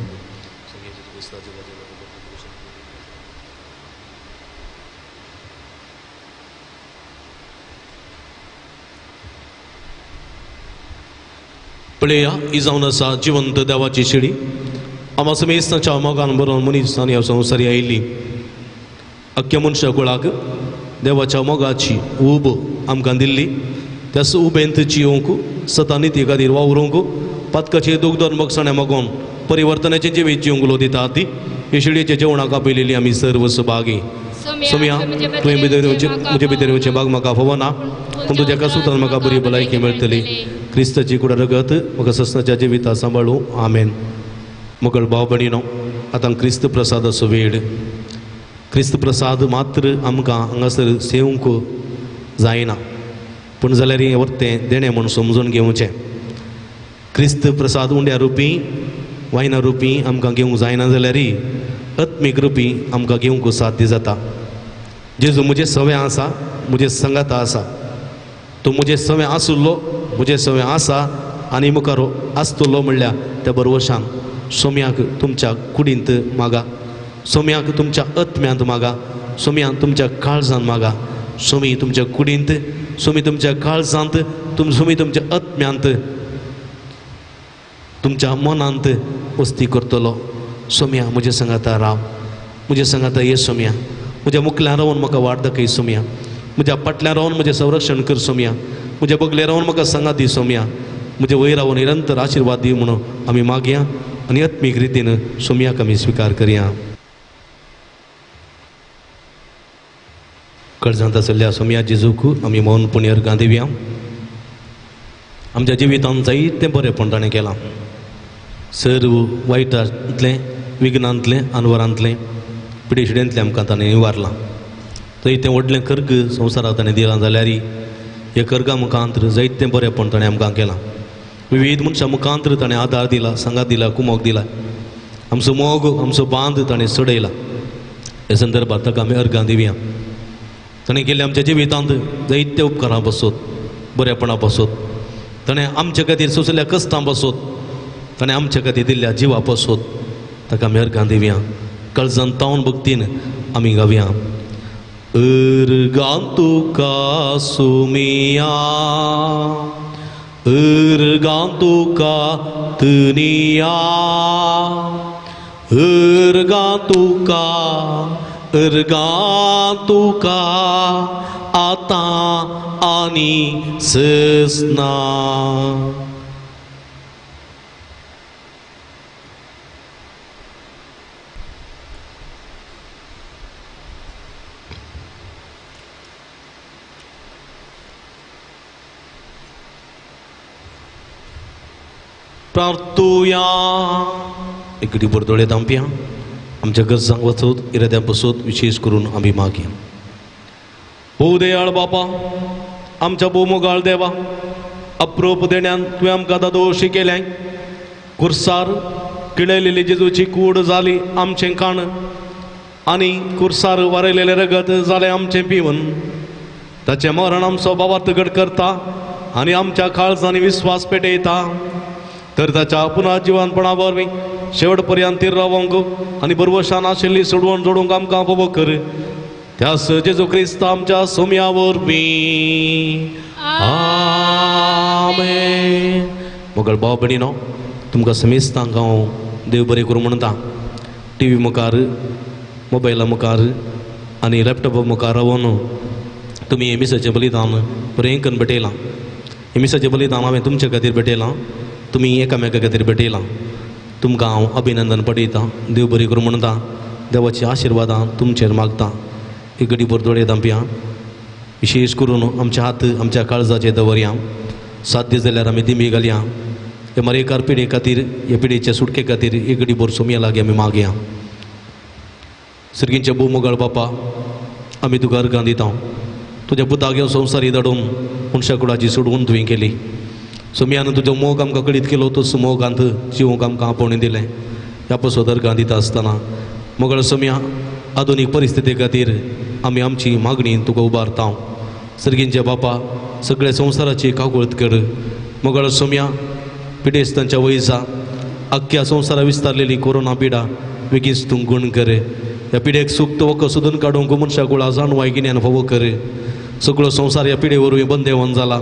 पळया ही जावन आसा जिवंत देवाची शिडी आमा समेस्ताच्या मोगान बरोवन मनीसांनी ह्या संवसारी आयिल्ली अख्ख्या मनशा कुळाक देवाच्या मोगाची ऊब आमकां दिल्ली त्या उबेंत जियोंक सतांनी ती खातीर वावरूंक पातकाचे दूख धर्मक्षणे मागोवन परिवर्तनाचे जिवीत जिवंक दिता ती हे शिडीचे जेवणाक आपयलेली आमी सर्व सहभागी सोम्या तुवें भितर म्हजे भितर येवचें भाग म्हाका फोव ना पूण तुज्या कासूतान म्हाका बरी भलायकी मेळटली क्रिस्ताची कुडा रगत म्हाका ससनाच्या जिविता सांबाळूं आमेन. मुगळ भाव भयणीनो आतां क्रिस्त प्रसादाचो वेळ क्रिस्त प्रसाद मात्र आमकां हांगासर सेवूंक जायना पूण जाल्यार हें वर्तें देणें म्हूण समजून घेवचें. क्रिस्त प्रसाद उंड्या रुपी वायना रुपी आमकां घेवंक जायना जाल्यारय आत्मीक रुपी आमकां घेवंक साध्य जाता. जेजू म्हजे सवें आसा म्हजे संगाता आसा तो म्हजे सवें आसुल्लो म्हजे सवें आसा आनी मुखार आसतलो म्हणल्यार त्या बरोवशान सोम्याक तुमच्या कुडींत मागा सोम्याक तुमच्या आत्म्यांत मागा सोम्याक तुमच्या काळजांत मागा सोमी तुमच्या कुडींत सोमी तुमच्या काळजांत सोमी तुमच्या आत्म्यांत तुमच्या मनांत वस्ती करतलो. सोम्या म्हजे सांगाता राव म्हजे सांगाता ये सोम्या म्हज्या मुखल्यान रावन म्हाका वाट दाखय सोम्या म्हज्या फाटल्यान रावन म्हजें संरक्षण कर सोम्या म्हज्या बगले रावन म्हाका सांगात दी सोम्या म्हजे वयर रावन निरंतर आशिर्वाद दी म्हणून आमी मागया आनी आत्मीक रितीन सोम्याक आमी स्विकार करया. काळजांत आसलेल्या सोम्या जेजूक आमी मौनपणी अर्गां दिवया. आमच्या जिवितांत जायतें बरेंपण ताणें केलां सर्व वायटांतलें विघ्नांतलें अनवरांतलें पिडेशिडेंतलें आमकां ताणें निवारलां. थंय तें व्हडलें कर्ग संवसाराक ताणें दिलां जाल्यार हे कर्गा मुखांतर जायतें बरेंपण ताणें आमकां केलां. विविध मनशां मुखांतर ताणें आदार दिला सांगात दिला कुमोग दिला आमचो मोग आमचो बांद ताणें सडयला. हे संदर्भांत ताका आमी अर्गां दिवया. ताणें केल्ले आमच्या जिवितांत जायते उपकारां पासत बरेपणा पासत ताणें आमचे खातीर सोंसल्या कश्टां पासत ताणें आमचे खातीर दिल्ल्या जिवा पासत ताका आमी अर्गां दिवया. काळजान तावन भक्तीन आमी गावया. अर्गां तुका सुमिया, अर्गां तुका तनिया, अर्गां तुका आतां आनी ससना. प्रार्थुया. एकडी बरदोळे दांपया आमच्या गरजांक वचत इराद्या बसत विशेष करून आमी मागया. भोव दयाळ बापा, आमच्या भोवमोगाळ देवा, अप्रोप देण्यान तुवें आमकां दादोशी केलें. कुर्सार किळयलेली जेजूची कूड जाली आमचें काण, आनी कुर्सार वारयलेलें रगत जालें आमचें पिवन. ताचें मरण आमचो भावार्थ करता आनी आमच्या काळजांनी विस्वास पेटयता. तर ताच्या पुन्हा जिवानपणा वरवीं शेवट पर्यंत रावंक आनी बरवशान आशिल्ली सोडवण जोडूंक आमकां फोव कर. त्यास जेजू क्रिस्त आमच्या सोम्या वरवीं. आमेन. मोगळ भाव भयणीनो, तुमकां समेस्तांक हांव देव बरें करूं म्हणटा. टी व्ही मुखार, मोबायला मुखार आनी लॅपटॉपा मुखार रावन तुमी एमिसाचें बलिदान बरें करून भेटयलां. एमिसाचें बलिदान हांवें तुमचे खातीर भेटयलां, तुमी एकामेका खातीर भेटयलां. तुमकां हांव अभिनंदन पटयतां, देव बरें करूं म्हणटा. देवाची आशिर्वादां तुमचेर मागता. एक घडी बरदोळे दांपया. विशेष करून आमचे हात आमच्या काळजाचेर दवरया. साध्य जाल्यार आमी दिमी घालया. हे मरेकार पिढे खातीर, ह्या पिढेच्या सुटके खातीर एक घडी बोर सोमया लागीं आमी मागया. सर्गींच्या भोवमोगाळ बापा, आमी तुका अर्गां दिता. तुज्या पुताक ह्यो संवसारी धाडून मनशा कुळाची सोडवून तुवें केली. सोम्यान तुजो मोग आमकां कळीत केलो, तसो मोगांत जिवंक आमकां आपोवणें दिलें. ह्या पासत अर्गां दिता आसतना मोगळ सोम्या, आधुनीक परिस्थिती खातीर आमी आमची मागणी तुका उबारता. सर्गींच्या बापा, सगळ्या संवसाराची काकूळट कर. मोगळ सोम्या, पिडेस्तांच्या वयसा आख्ख्या संवसारा विस्तारलेली कोरोना पिडा बेगीच तूं गुण कर. ह्या पिडेक सुक्त वखद सोदून काडूंक मनशा कुळा जाणवाय गिन्यान फोव कर. सगळो संवसार ह्या पिडे वरवीं बंदेवण जाला.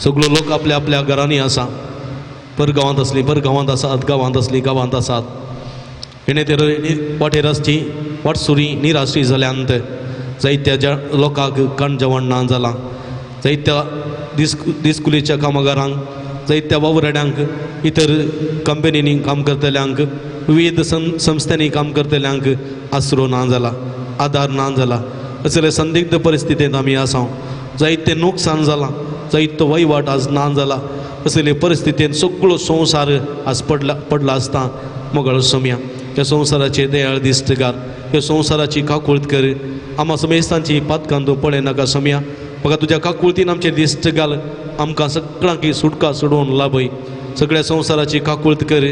सगळो लोक आपल्या आपल्या घरांनी आसा. परगांवांत असली परगांवांत आसात, गांवांत असली गांवांत आसात. हेणे ते वाटेरस्ती वाटसुरी निराश्री जाल्यांत जायत्या लोकांक कण जेवण ना जालां. जायत्या दिसकुलीच्या कामगारांक, जायत्या वावरड्यांक, इतर कंपनींनी काम करतल्यांक, विविध संस्थांनी काम करतल्यांक आसरो ना जाला, आदार ना जाला. असले संदिग्ध परिस्थितींत आमी आसा. जायतें नुकसान जालां, जायतो वहिवाट आज ना जाला. असले परिस्थितींत सगळो संवसार आज पडला आसता. मोगळ सोम्या, ह्या संवसाराचे दयाळ दिश्टकार, ह्या संवसाराची काकूळट कर. आम्हा समेस्तांची पातकां तूं पळय नाका सोम्या. म्हाका तुज्या काकूळटीन आमचें दिश्ट घाल. आमकां सगळ्यांकी सुटका सोडोवन लाभय. सगळ्या संवसाराची काकूळट कर.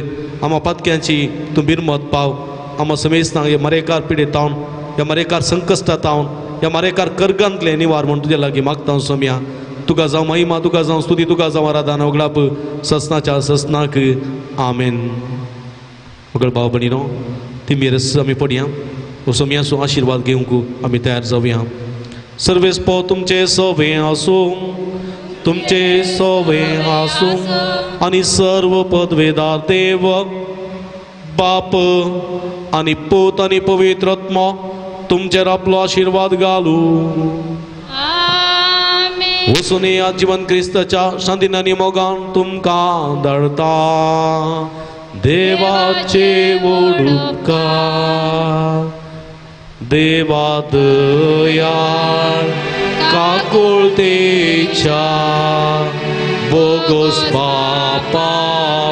आम्हा पातक्यांची तूं बिरमत पाव. आम्हा समेस्तांक हे मरेकार पिडेतावन, ह्या मरेकार संकश्टांतावन, ह्या मरेकार कर्गांतले निवार म्हूण तुज्या लागीं मागता सोम्या. तुका जावं महिमा, तुका जावं स्तुती, तुका जावं आराधना उगडाप ससनाच्या ससनाक. आमेन. मोगळ भाव भयणीनो, तिमीरस आमी पडया. सोम्याचो आशिर्वाद घेवंक आमी तयार जावया. सर्वेस्पो तुमचे सोवे आसूं, तुमचे सोवे आसूं आनी सर्व पदवेदार देव, बाप आनी पूत आनी पवित्र आत्मा तुमचेर आपलो आशिर्वाद घालूं. वचून या जीवन क्रिस्ताच्या शांतीन आनी मोगान तुमकां धाडटा. देवाचे व्हड उपकार, देवा दयाळ काकुळतेच्या, बोगोस बापा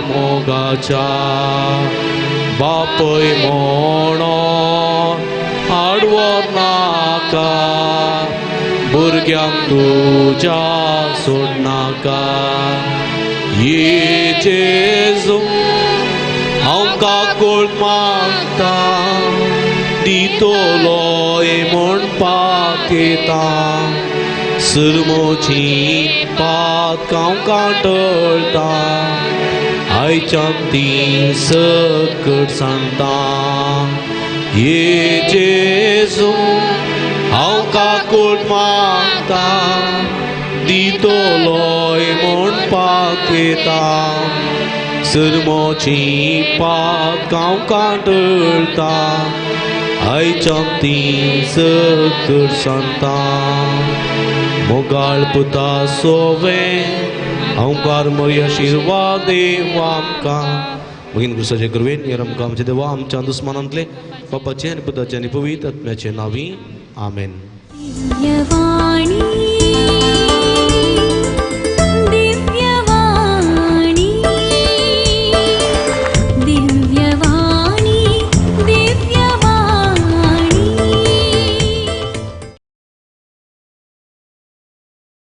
मोगाच्या, बापय म्हणून आडवो नाका, भुरग्यांक तुज्या सोडनाका. ये जेजू हांव काकूळट मागता, दितोलोय म्हणपाक येता. सुरमोची पातकां काटळटा, आयच्यान ती सकट सांडटा. ये जेजू हांव काकूट मागता दितो लोय म्हणपाक येता सरमोची पाक हांव कांटळटा आयच्या ती सकट सांता मोगाळ पुता सोवे हांव मरी आशिर्वाद देव आमकां मगीन क्रिस्ताचे कृपेन हेर आमकां आमचे देवा आमच्या दुस्मानांतले बापाचे आनी पुताचे आनी पवित्र आत्म्याचे नांवी आमेन. दिव्यवाणी